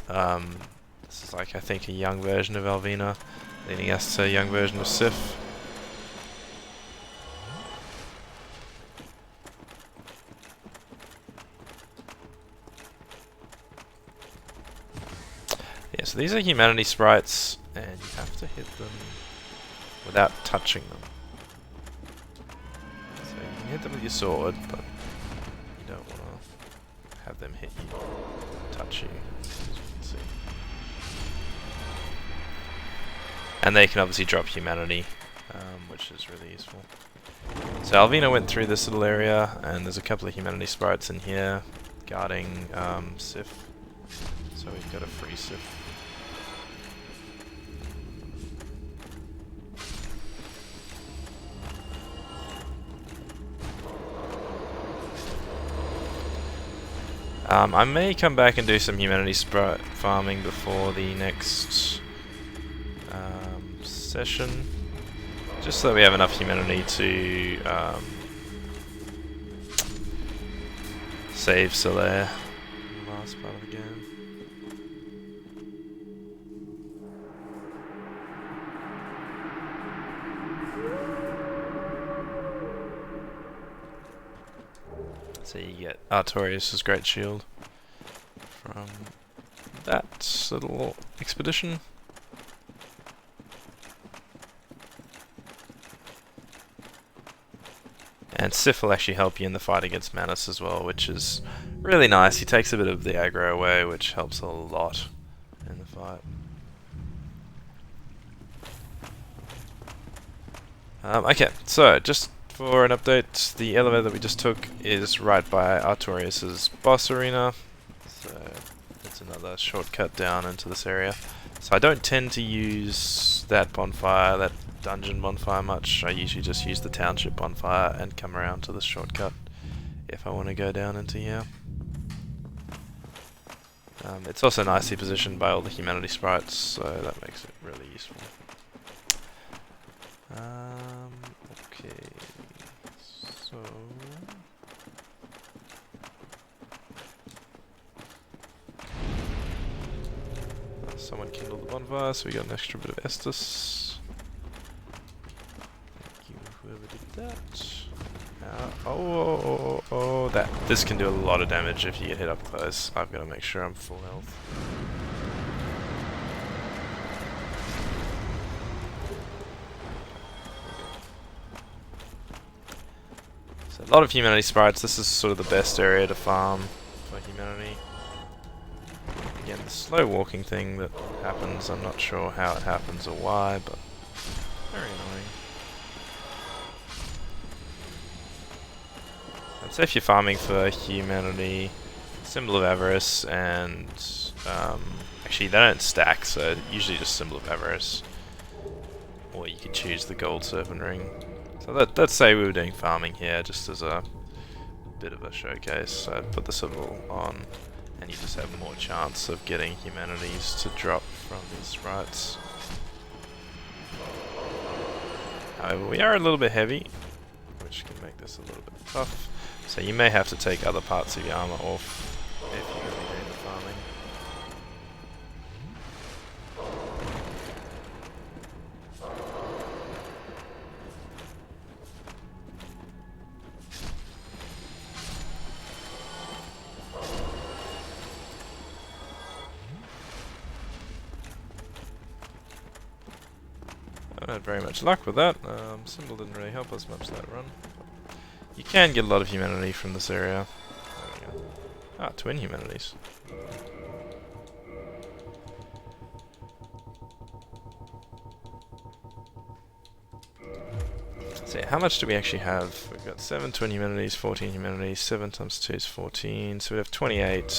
this is like, I think, a young version of Alvina, leading us to a young version of Seath. Yeah, so these are humanity sprites, and you have to hit them without touching them. So you can hit them with your sword, but you don't want to have them hit you, touch you, as you can see. And they can obviously drop humanity, which is really useful. So Alvina went through this little area, and there's a couple of humanity sprites in here guarding Seath. So we've got a free Seath. I may come back and do some humanity sprite farming before the next session, just so that we have enough humanity to save Solaire in the last part of the game. So you get Artorias' great shield from that little expedition. And Seath will actually help you in the fight against Manus as well, which is really nice. He takes a bit of the aggro away, which helps a lot in the fight. Okay, so just for an update, the elevator that we just took is right by Artorias' boss arena. So it's another shortcut down into this area. So I don't tend to use that bonfire, that dungeon bonfire much. I usually just use the township bonfire and come around to this shortcut if I want to go down into here. It's also nicely positioned by all the humanity sprites, so that makes it really useful. Okay, so someone kindled the bonfire, so we got an extra bit of Estus. Thank you, whoever did that. This can do a lot of damage if you get hit up close. I've got to make sure I'm full health. So a lot of humanity sprites. This is sort of the best area to farm for humanity. Again, the slow walking thing that happens, I'm not sure how it happens or why, but very annoying. I'd say if you're farming for humanity, Symbol of Avarice and actually they don't stack, so usually just Symbol of Avarice, or you could choose the Gold Serpent Ring. So let's say we were doing farming here just as a bit of a showcase. So I'd put the symbol on and you just have more chance of getting humanities to drop from these sprites. However, we are a little bit heavy, which can make this a little bit tough. So you may have to take other parts of your armor off if you're really doing the farming. I haven't had very much luck with that. Symbol didn't really help us much that run. You can get a lot of humanity from this area. There we go. Ah, twin humanities. So yeah, how much do we actually have? We've got 7 twin humanities, 14 humanities, 7 times 2 is 14, so we have 28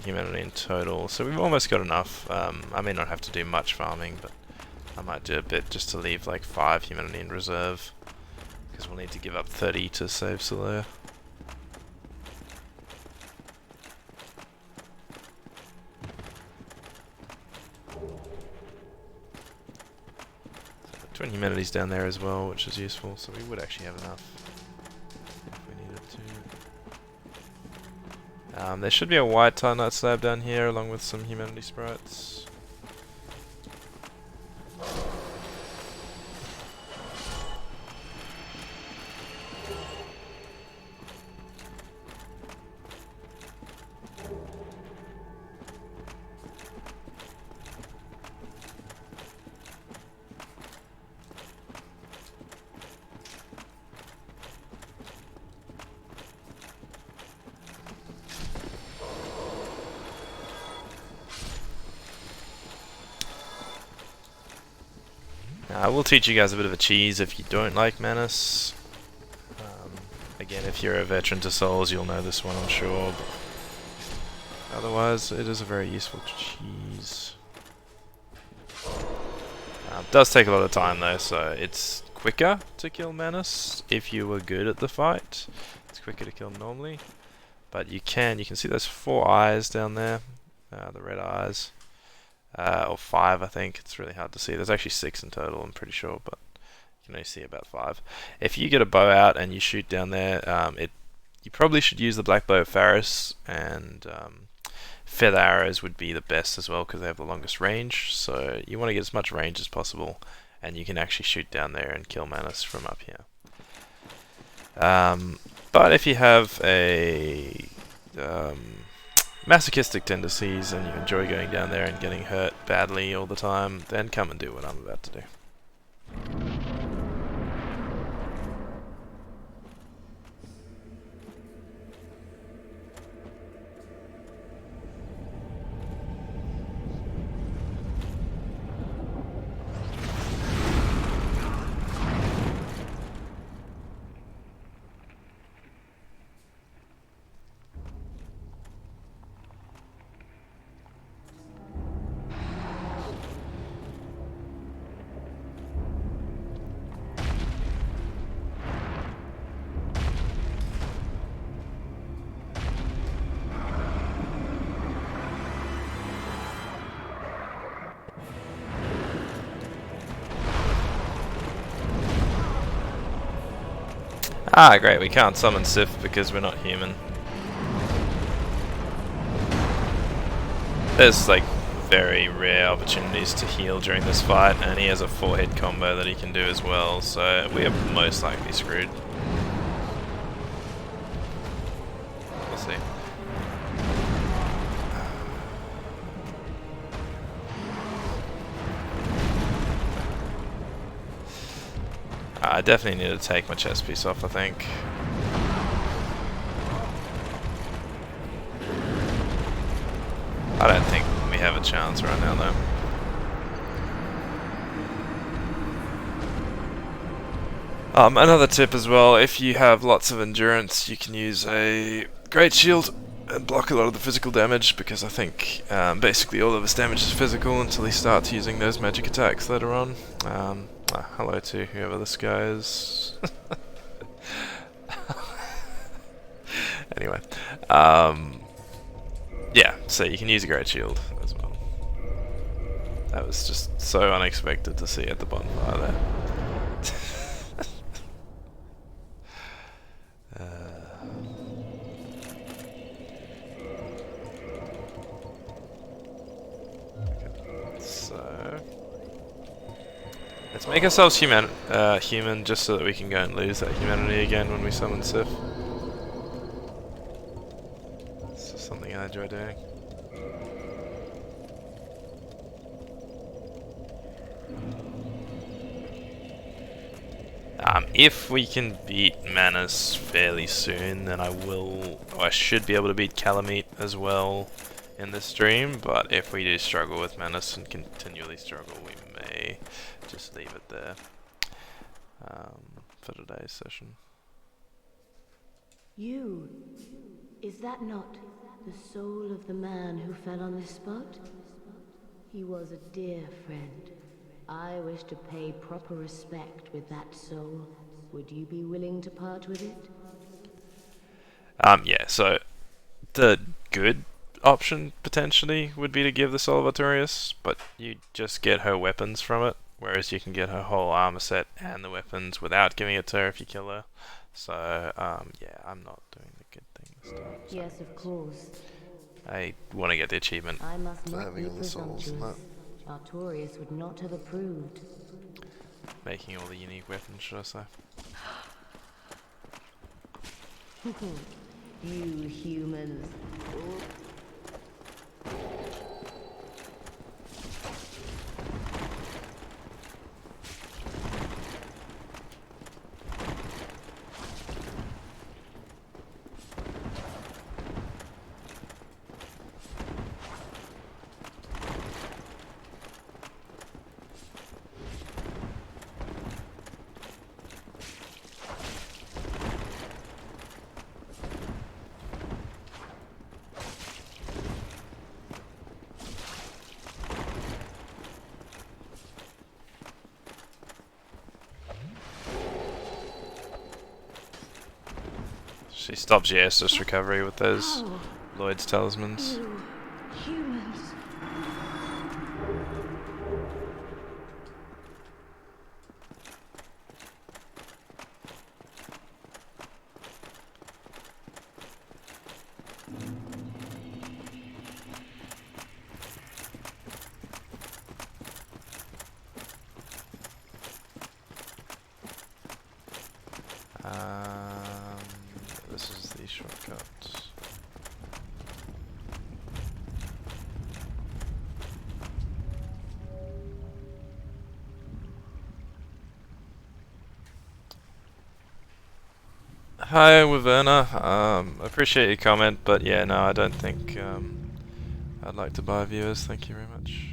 humanity in total, so we've almost got enough. I may not have to do much farming, but I might do a bit just to leave like 5 humanity in reserve, because we'll need to give up 30 to save Solaire. So twin humanities down there as well, which is useful, so we would actually have enough if we needed to. There should be a white Titanite slab down here along with some humanity sprites. I will teach you guys a bit of a cheese if you don't like Manus. Again, if you're a veteran to Souls, you'll know this one, I'm sure. But otherwise, it is a very useful cheese. It does take a lot of time though, so it's quicker to kill Manus if you were good at the fight. It's quicker to kill normally, but you can see those 4 eyes down there, the red eyes. Or 5, I think. It's really hard to see. There's actually 6 in total, I'm pretty sure, but you can only see about 5. If you get a bow out and you shoot down there, you probably should use the black bow of Faris, and feather arrows would be the best as well because they have the longest range. So you want to get as much range as possible, and you can actually shoot down there and kill Manus from up here. But if you have a masochistic tendencies and you enjoy going down there and getting hurt badly all the time, then come and do what I'm about to do. Ah, great, we can't summon Seath because we're not human. There's like very rare opportunities to heal during this fight, and he has a 4-hit combo that he can do as well, so we are most likely screwed. We'll see. I definitely need to take my chest piece off, I think. I don't think we have a chance right now, though. Another tip as well, if you have lots of endurance, you can use a great shield and block a lot of the physical damage, because I think basically all of his damage is physical until he starts using those magic attacks later on. Hello to whoever this guy is. Anyway, yeah, so you can use a great shield as well. That was just so unexpected to see at the bonfire there. So let's make ourselves human just so that we can go and lose that humanity again when we summon Seath. It's just something I enjoy doing. If we can beat Manus fairly soon, then I should be able to beat Calamite as well in this stream, but if we do struggle with Manus and continually struggle, we may just leave it there for today's session. You, is that not the soul of the man who fell on this spot? He was a dear friend. I wish to pay proper respect with that soul. Would you be willing to part with it? Yeah, so the good option potentially would be to give the soul of Artorias, but you just get her weapons from it, whereas you can get her whole armor set and the weapons without giving it to her if you kill her. So, yeah, I'm not doing the good thing this time. So Yes, of course. I want to get the achievement I must for not having be all the souls and that. presumptuous. Artorias would not have approved. Making all the unique weapons, should I say. You humans. She stops your Estus recovery with those Lloyd's talismans. You humans. This is the shortcut. Hi, Waverna. Appreciate your comment, but yeah, no, I don't think I'd like to buy viewers. Thank you very much.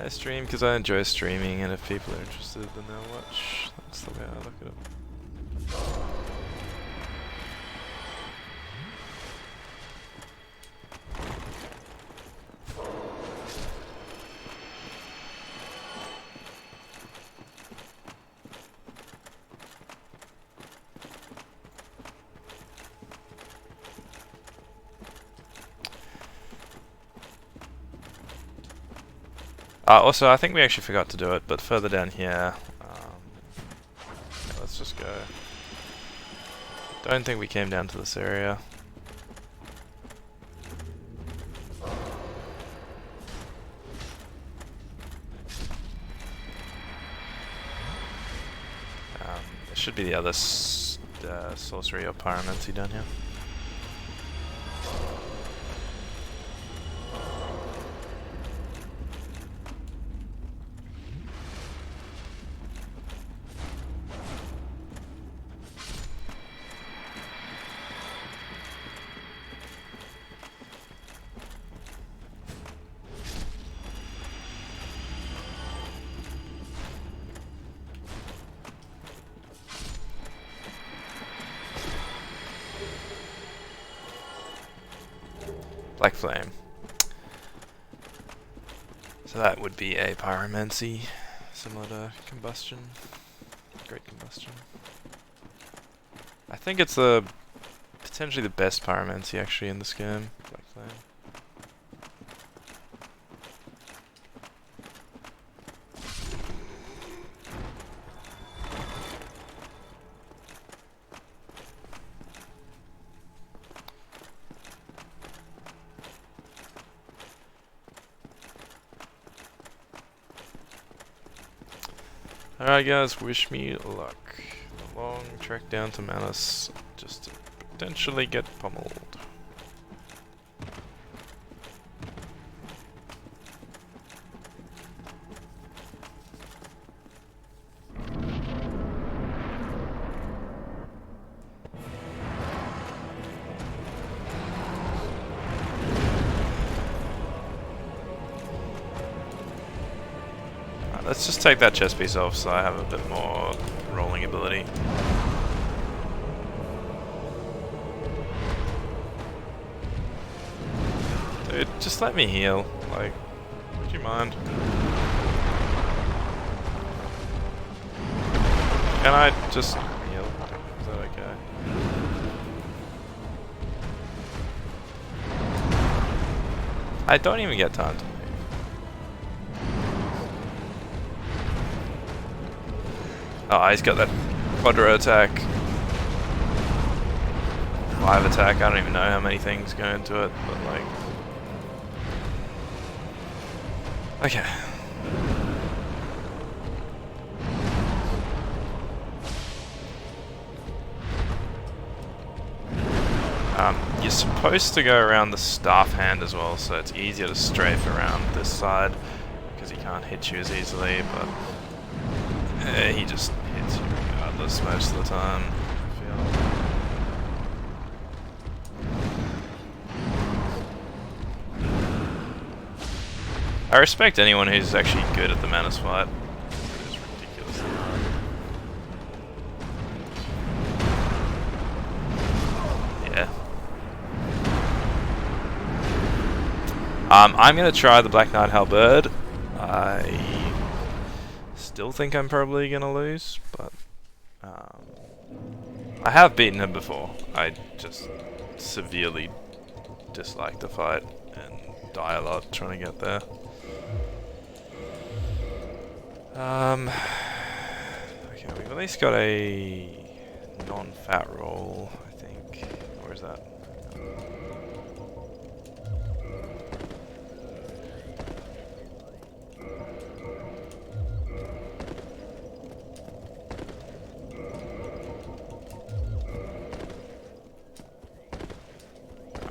I stream because I enjoy streaming, and if people are interested, then they'll watch. That's the way I look at it. Also, I think we actually forgot to do it, but further down here, yeah, let's just go. Don't think we came down to this area. There should be the other sorcery or pyromancy down here. Black flame. So that would be a pyromancy, similar to combustion, great combustion. I think it's potentially the best pyromancy actually in this game. Black flame. Alright guys, wish me luck. A long trek down to Manus, just to potentially get pummeled. Let's just take that chest piece off so I have a bit more rolling ability. Dude, just let me heal. Like, would you mind? Can I just heal? Is that okay? I don't even get time to. Oh, he's got that quadra attack. 5 attack, I don't even know how many things go into it, but like... Okay. You're supposed to go around the staff hand as well, so it's easier to strafe around this side, because he can't hit you as easily, but... he just hits you regardless most of the time, I feel. I respect anyone who's actually good at the Manus fight. It is ridiculously hard. Yeah. I'm gonna try the Black Knight Halberd. I still think I'm probably gonna lose, but I have beaten him before. I just severely dislike the fight and die a lot trying to get there. Okay, we've at least got a non-fat roll, I think. Where is that?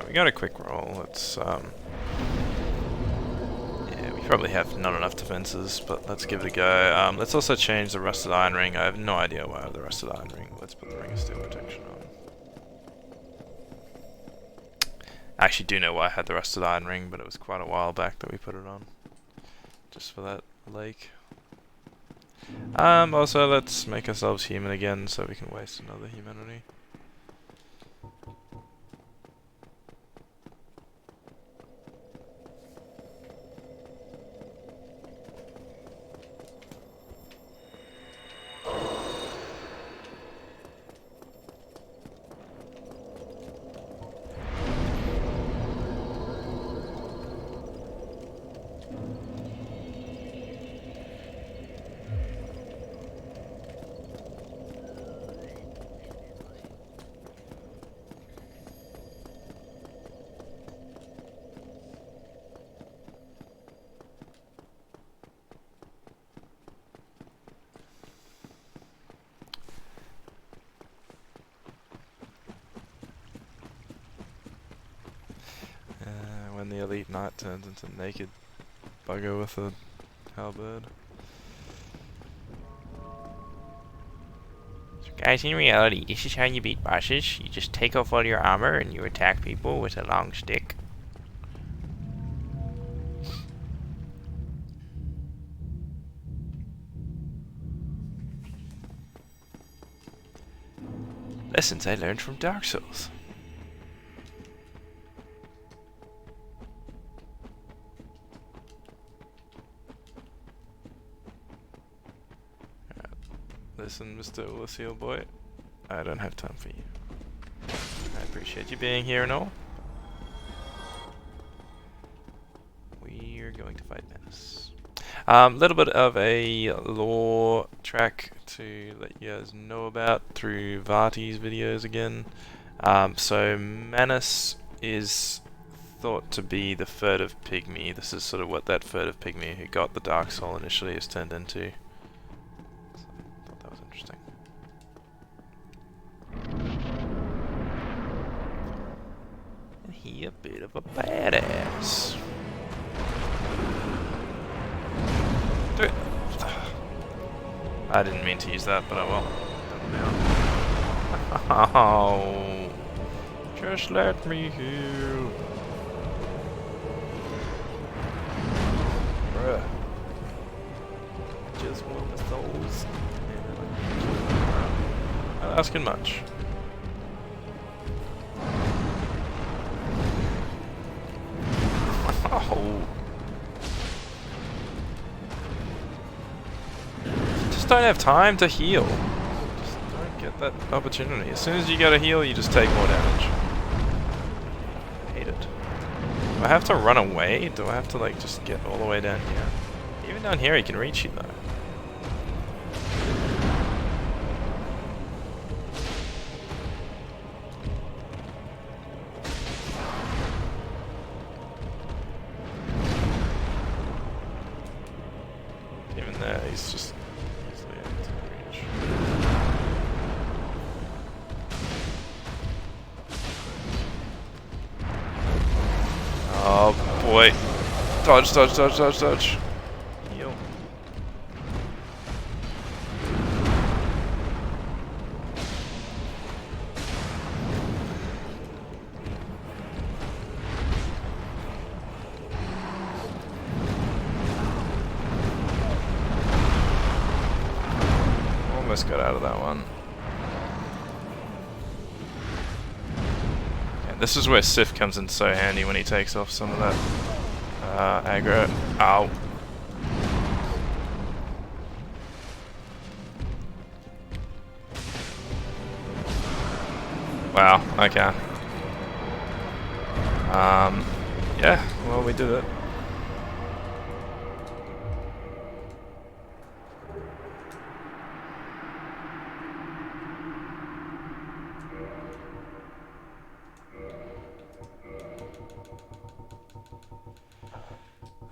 We got a quick roll. Let's yeah, we probably have not enough defenses, but let's give it a go. Let's also change the rusted iron ring. I have no idea why I have the rusted iron ring. Let's put the ring of steel protection on. I actually do know why I had the rusted iron ring, but it was quite a while back that we put it on, just for that lake. Also, let's make ourselves human again, so we can waste another humanity. the elite knight turns into a naked bugger with a halberd. So guys, in reality, this is how you beat bosses. You just take off all your armor and you attack people with a long stick. Lessons I learned from Dark Souls. Listen, Mr. Lucille boy, I don't have time for you. I appreciate you being here and all. We're going to fight Menace. Little bit of a lore track to let you guys know about through Varti's videos again. So Menace is thought to be the furtive pygmy. This is sort of what that furtive pygmy who got the Dark Soul initially is turned into. Interesting. And he a bit of a badass. Do it. I didn't mean to use that, but I will. Oh, just let me heal. Bruh. Just want the souls. Not asking much. Oh. Just don't have time to heal. Just don't get that opportunity. As soon as you get a heal, you just take more damage. I hate it. Do I have to run away? Do I have to like just get all the way down here? Even down here, he can reach you though. He's just easily able to reach. Oh boy. Dodge, dodge, dodge, dodge, dodge. Heal. Almost got out of that one. And this is where Seath comes in so handy when he takes off some of that aggro. Ow. Wow, okay. Yeah, well we did it.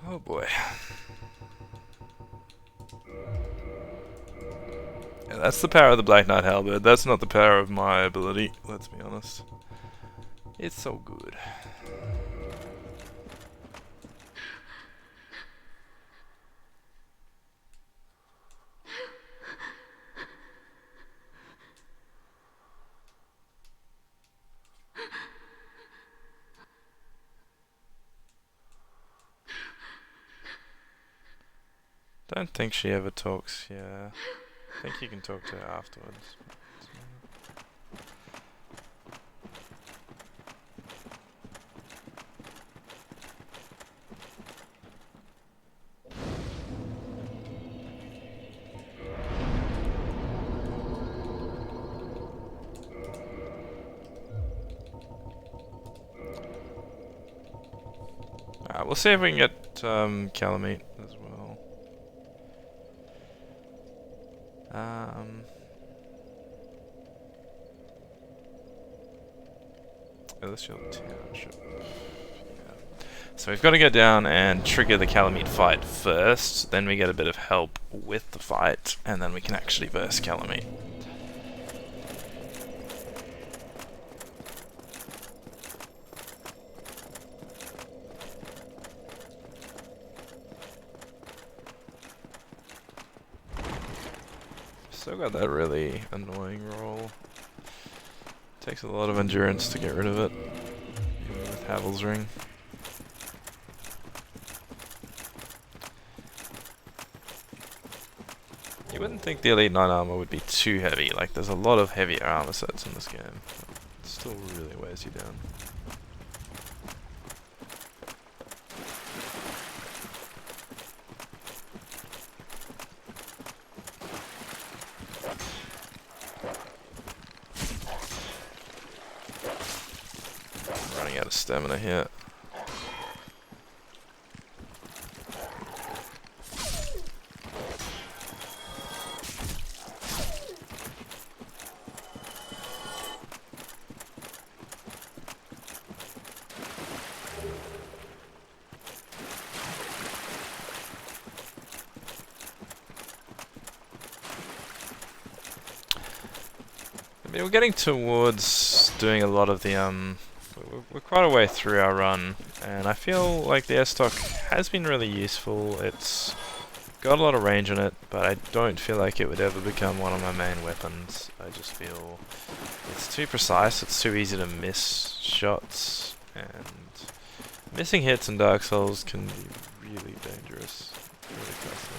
Oh boy. Yeah, that's the power of the Black Knight Halberd. That's not the power of my ability, let's be honest. It's so good. Don't think she ever talks, yeah. I think you can talk to her afterwards. Alright, we'll see if we can get Calamite as well. Celestial Township. Yeah. So we've got to go down and trigger the Calamite fight first, then we get a bit of help with the fight, and then we can actually verse Calamite. Still got that really annoying roll. Takes a lot of endurance to get rid of it, even with Havel's Ring. You wouldn't think the Elite 9 armor would be too heavy, like there's a lot of heavier armor sets in this game. It still really weighs you down. I'm running out of stamina here. I mean, we're getting towards doing a lot of the, we're quite a way through our run, and I feel like the airstock has been really useful. It's got a lot of range on it, but I don't feel like it would ever become one of my main weapons. I just feel it's too precise, it's too easy to miss shots, and missing hits in Dark Souls can be really dangerous, really costly.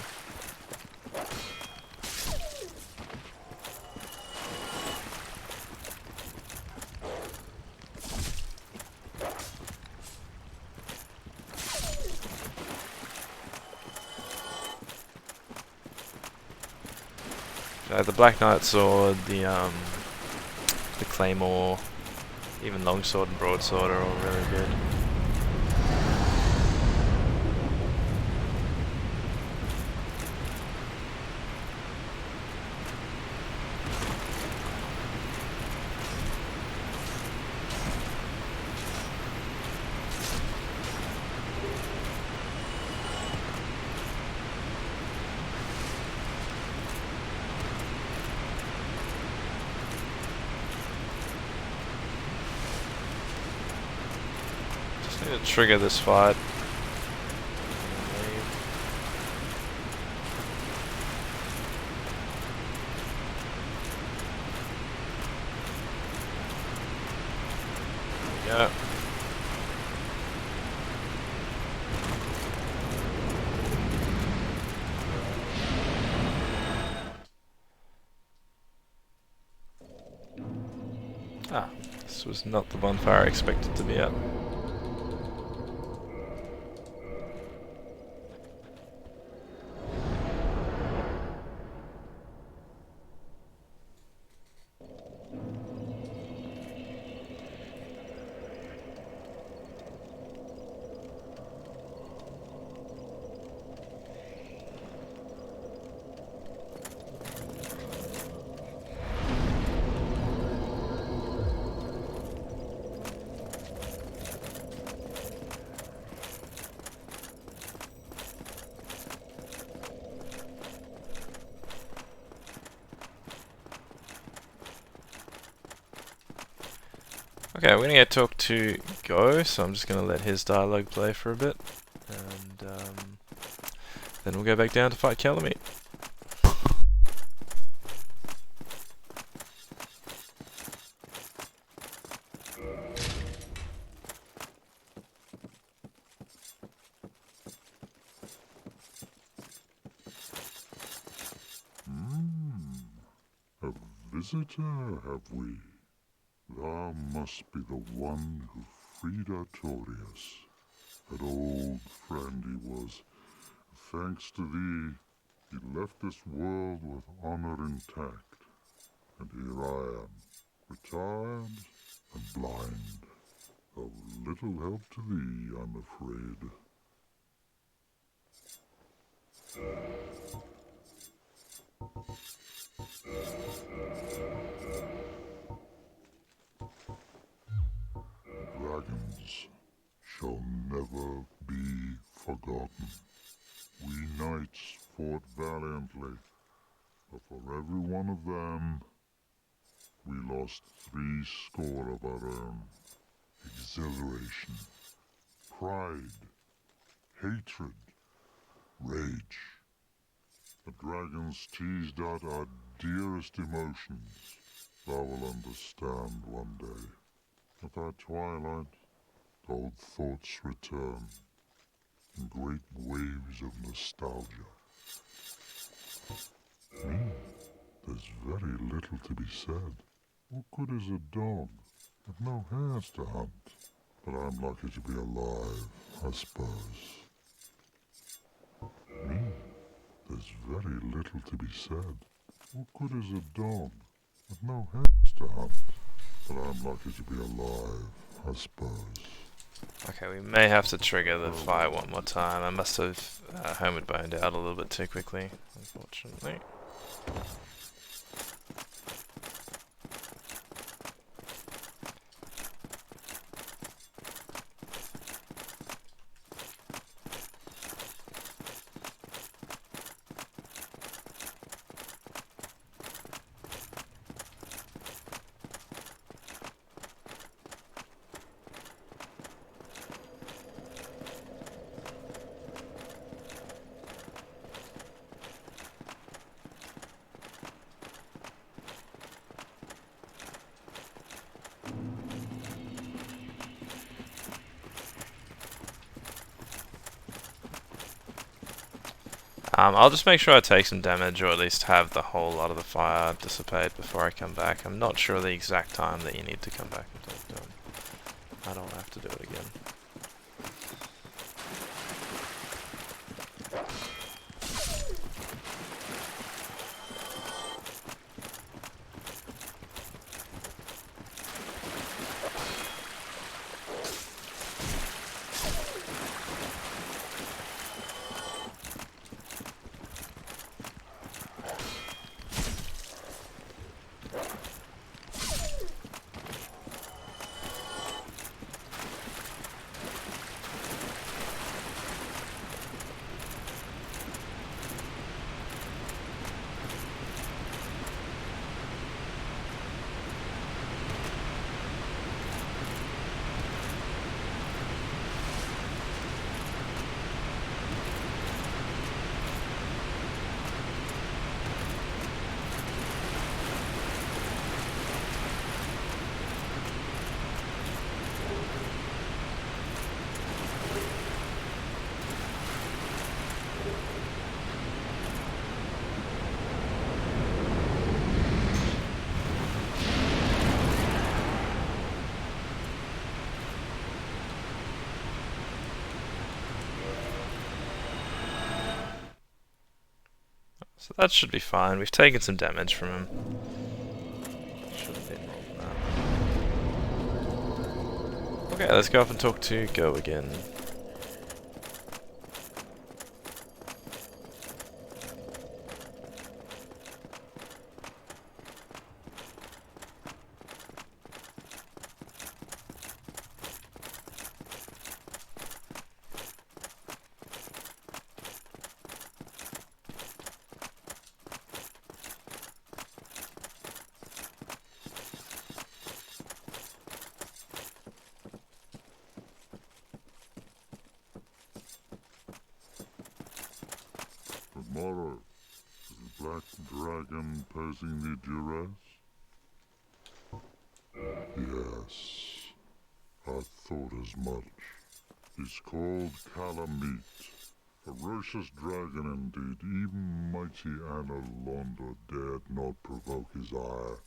The Black Knight Sword, the Claymore, even Longsword and Broadsword are all really good. Need to trigger this fight. There we go. Ah, this was not the bonfire I expected to be at. Okay, we're gonna get talk to Go, so I'm just gonna let his dialogue play for a bit, and then we'll go back down to fight Calamite. A visitor, have we? Thou must be the one who freed Artorias. An old friend he was. Thanks to thee, he left this world with honor intact. And here I am, retired and blind. Of little help to thee, I'm afraid. Dragons shall never be forgotten. We knights fought valiantly, but for every one of them, we lost 70 of our own. Exhilaration, pride, hatred, rage. The dragons teased out our dearest emotions, thou will understand one day. At thy twilight, old thoughts return in great waves of nostalgia. There's very little to be said. What good is a dog with no hairs to hunt? But I'm lucky to be alive, I suppose. There's very little to be said. What good is a dog with no hairs to hunt? But I'm lucky to be alive, I suppose. Okay, we may have to trigger the fire one more time. I must have homeward boned out a little bit too quickly, unfortunately. I'll just make sure I take some damage, or at least have the whole lot of the fire dissipate before I come back. I'm not sure the exact time that you need to come back and talk to him. I don't have to do it again. So that should be fine. We've taken some damage from him. Should have been more than that. Okay, let's go off and talk to Go again. Tomorrow, is the black dragon posing the duress? Yes, I thought as much. He's called Calamite. Ferocious dragon indeed. Even mighty Anor Londo dared not provoke his ire.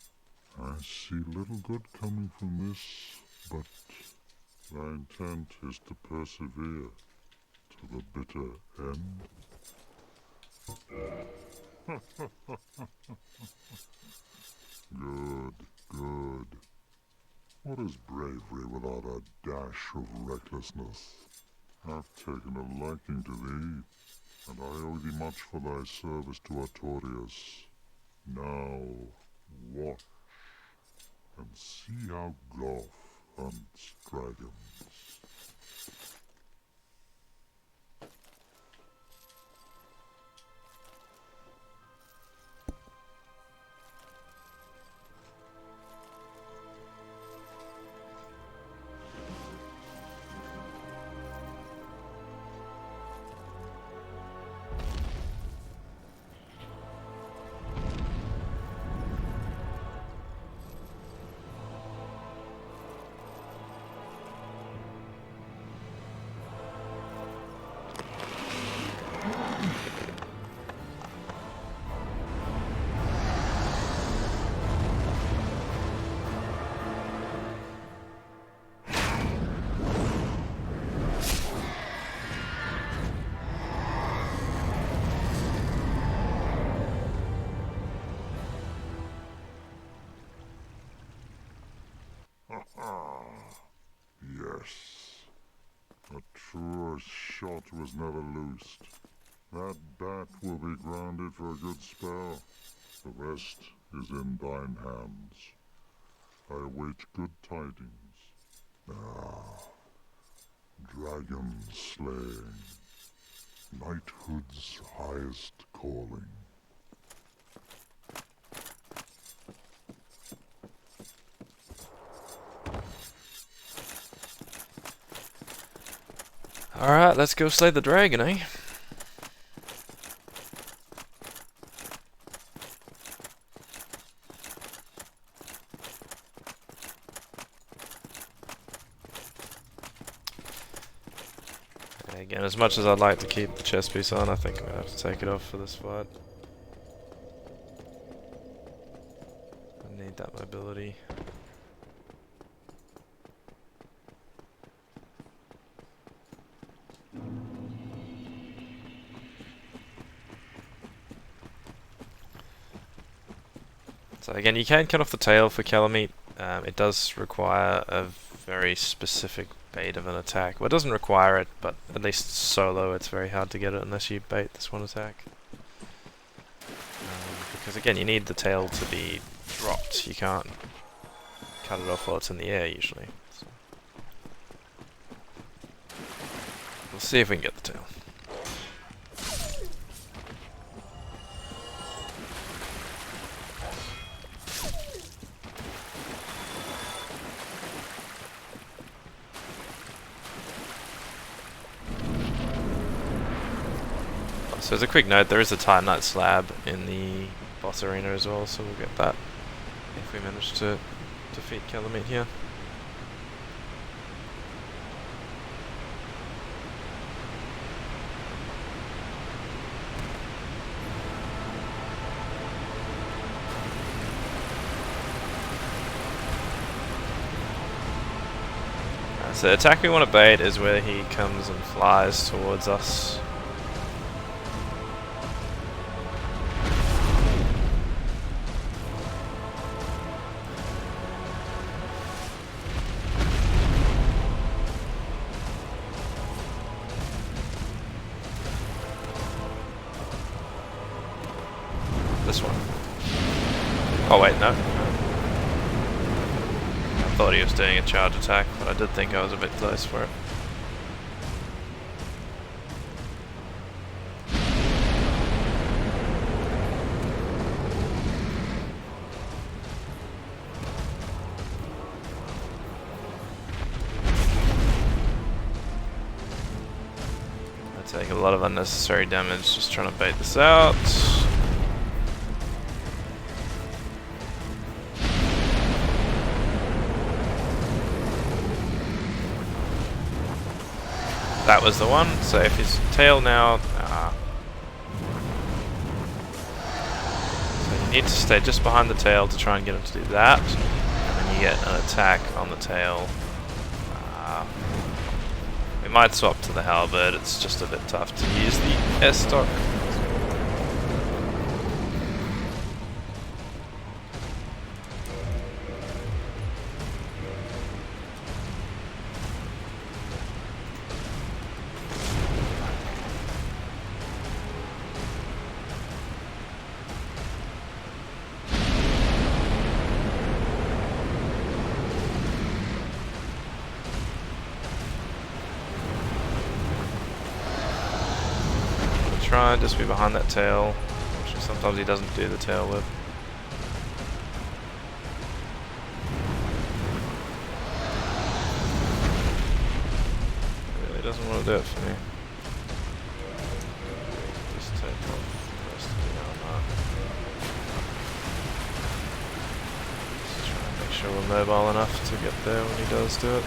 I see little good coming from this, but my intent is to persevere to the bitter end. Good, good. What is bravery without a dash of recklessness? I've taken a liking to thee, and I owe thee much for thy service to Artorias. Now, watch, and see how Goth hunts dragons. poor shot was never loosed. That bat will be grounded for a good spell. The rest is in thine hands. I await good tidings. Ah, dragon slaying. Knighthood's highest calling. Alright, let's go slay the dragon, eh? Again, as much as I'd like to keep the chest piece on, I think I'm gonna have to take it off for this fight. I need that mobility. So again, you can cut off the tail for Calamite. It does require a very specific bait of an attack. Well, it doesn't require it, but at least solo it's very hard to get it unless you bait this one attack. Because again, you need the tail to be dropped. You can't cut it off while it's in the air usually. So we'll see if we can get the tail. So as a quick note, there is a Titanite slab in the boss arena as well, so we'll get that if we manage to defeat Calamite here. So the attack we want to bait is where he comes and flies towards us. This one. Oh wait, no. I thought he was doing a charge attack, but I did think I was a bit close for it. I take a lot of unnecessary damage just trying to bait this out. That was the one, so if his tail now... So you need to stay just behind the tail to try and get him to do that. And then you get an attack on the tail. We might swap to the halberd, it's just a bit tough to use the S-stock. Try and just be behind that tail, which sometimes he doesn't do the tail whip. He really doesn't want to do it for me. Just take off the rest of the armor. Just try and make sure we're mobile enough to get there when he does do it.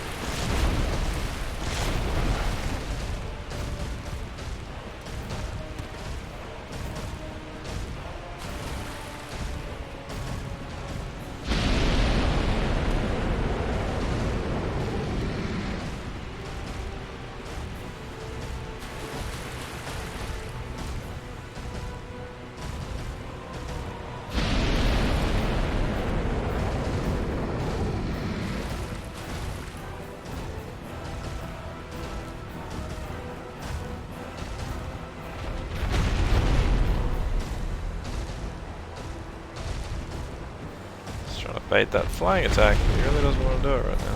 bait that flying attack. He really doesn't want to do it right now.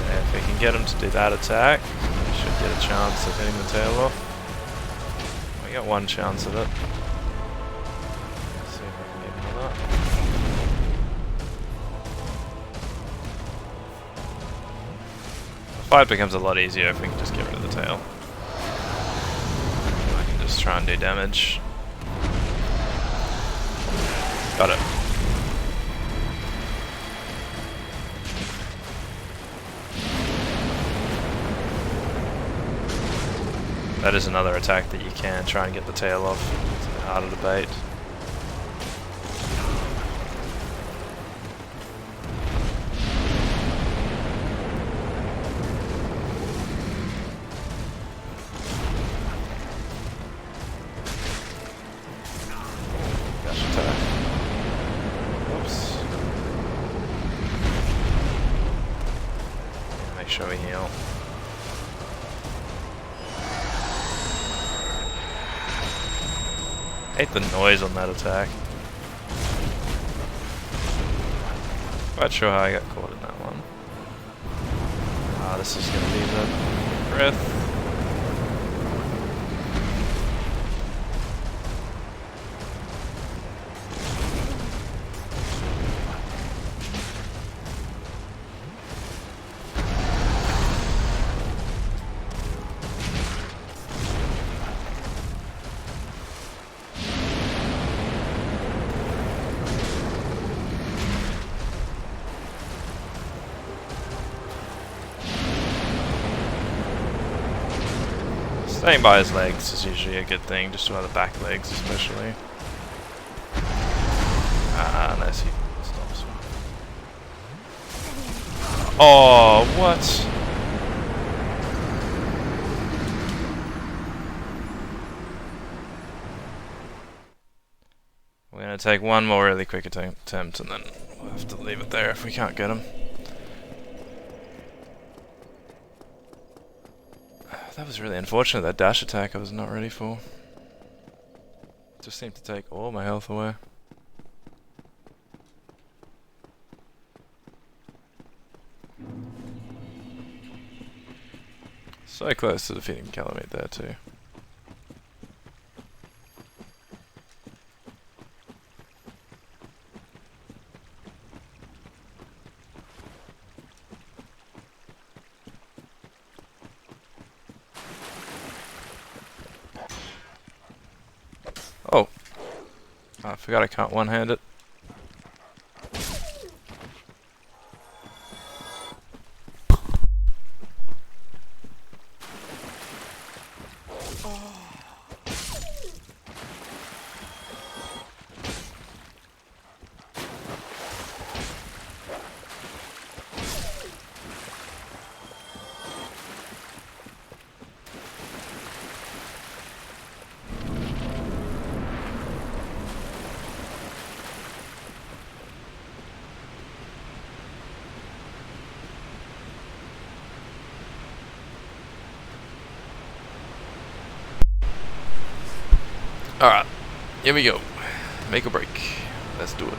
Yeah, if we can get him to do that attack, we should get a chance of hitting the tail off. We got one chance of it. Let's see if I can get him on that. The fight becomes a lot easier if we can just get rid of the tail. I can just try and do damage. Got it. That is another attack that you can try and get the tail off. It's a bit harder to bait. Dash attack. Oops. Make sure we heal. I hate the noise on that attack. Quite sure how I got caught in that one. Ah, this is gonna be the breath. Staying by his legs is usually a good thing, just by the back legs especially. Ah, unless he stops. Oh, what? We're gonna take one more really quick attempt and then we'll have to leave it there if we can't get him. That was really unfortunate, that dash attack I was not ready for. Just seemed to take all my health away. So close to defeating Calamite there too. Oh, I forgot I can't one-hand it. Alright, here we go. Make a break. Let's do it.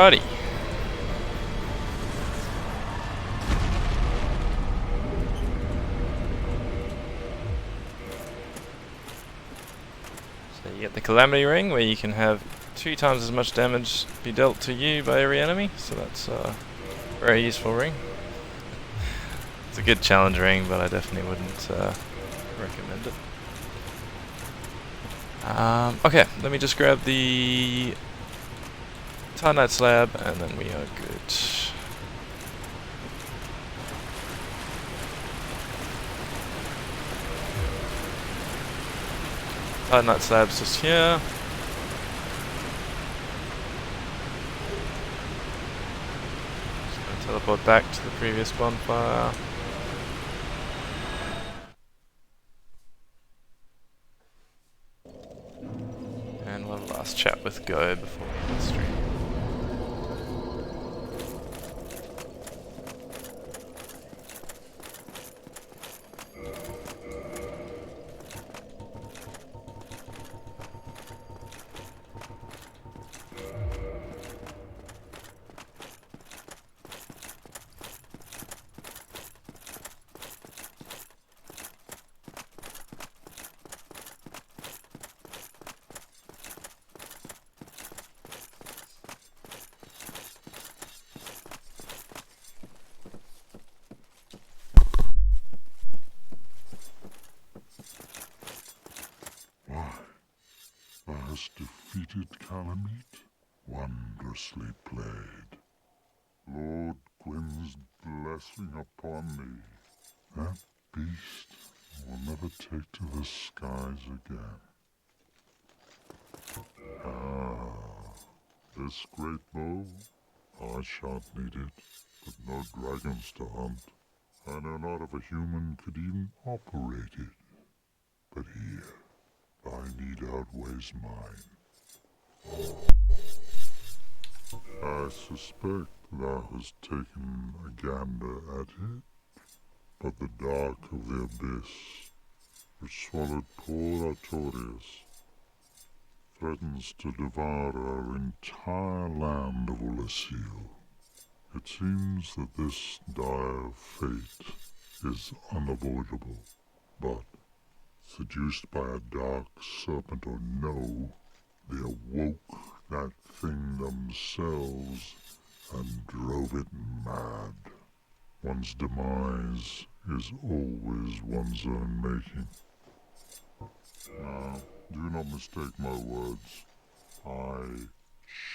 Alrighty. So you get the Calamity Ring, where you can have 2 times as much damage be dealt to you by every enemy, so that's a very useful ring. It's a good challenge ring, but I definitely wouldn't recommend it. Okay, let me just grab the Titanite slab, and then we are good. Titanite slab's just here. Just gonna teleport back to the previous bonfire. And we'll have a last chat with Go before we end the stream. Thou hast defeated Calamite? Wondrously played. Lord Gwyn's blessing upon thee. That beast will never take to the skies again. Ah, this great bow? I shan't need it, but no dragons to hunt. I know not if a human could even operate it. But here, thy need outweighs mine. I suspect thou hast taken a gander at it, but the dark of the abyss, which swallowed poor Artorias, threatens to devour our entire land of Ulasil. It seems that this dire fate is unavoidable, but seduced by a dark serpent or no, they awoke that thing themselves and drove it mad. One's demise is always one's own making. Now, do not mistake my words. I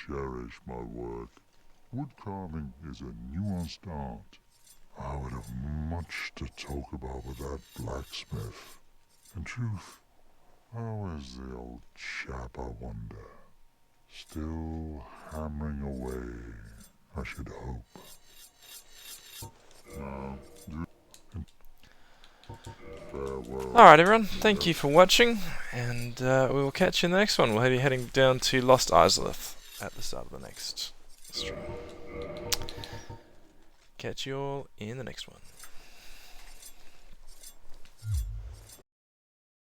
cherish my work. Wood carving is a nuanced art. I would have much to talk about with that blacksmith. In truth, how is the old chap, I wonder? Still hammering away, I should hope. Now, farewell. Alright everyone, thank you for watching, and we will catch you in the next one. We'll be heading down to Lost Isleth at the start of the next stream. Catch you all in the next one.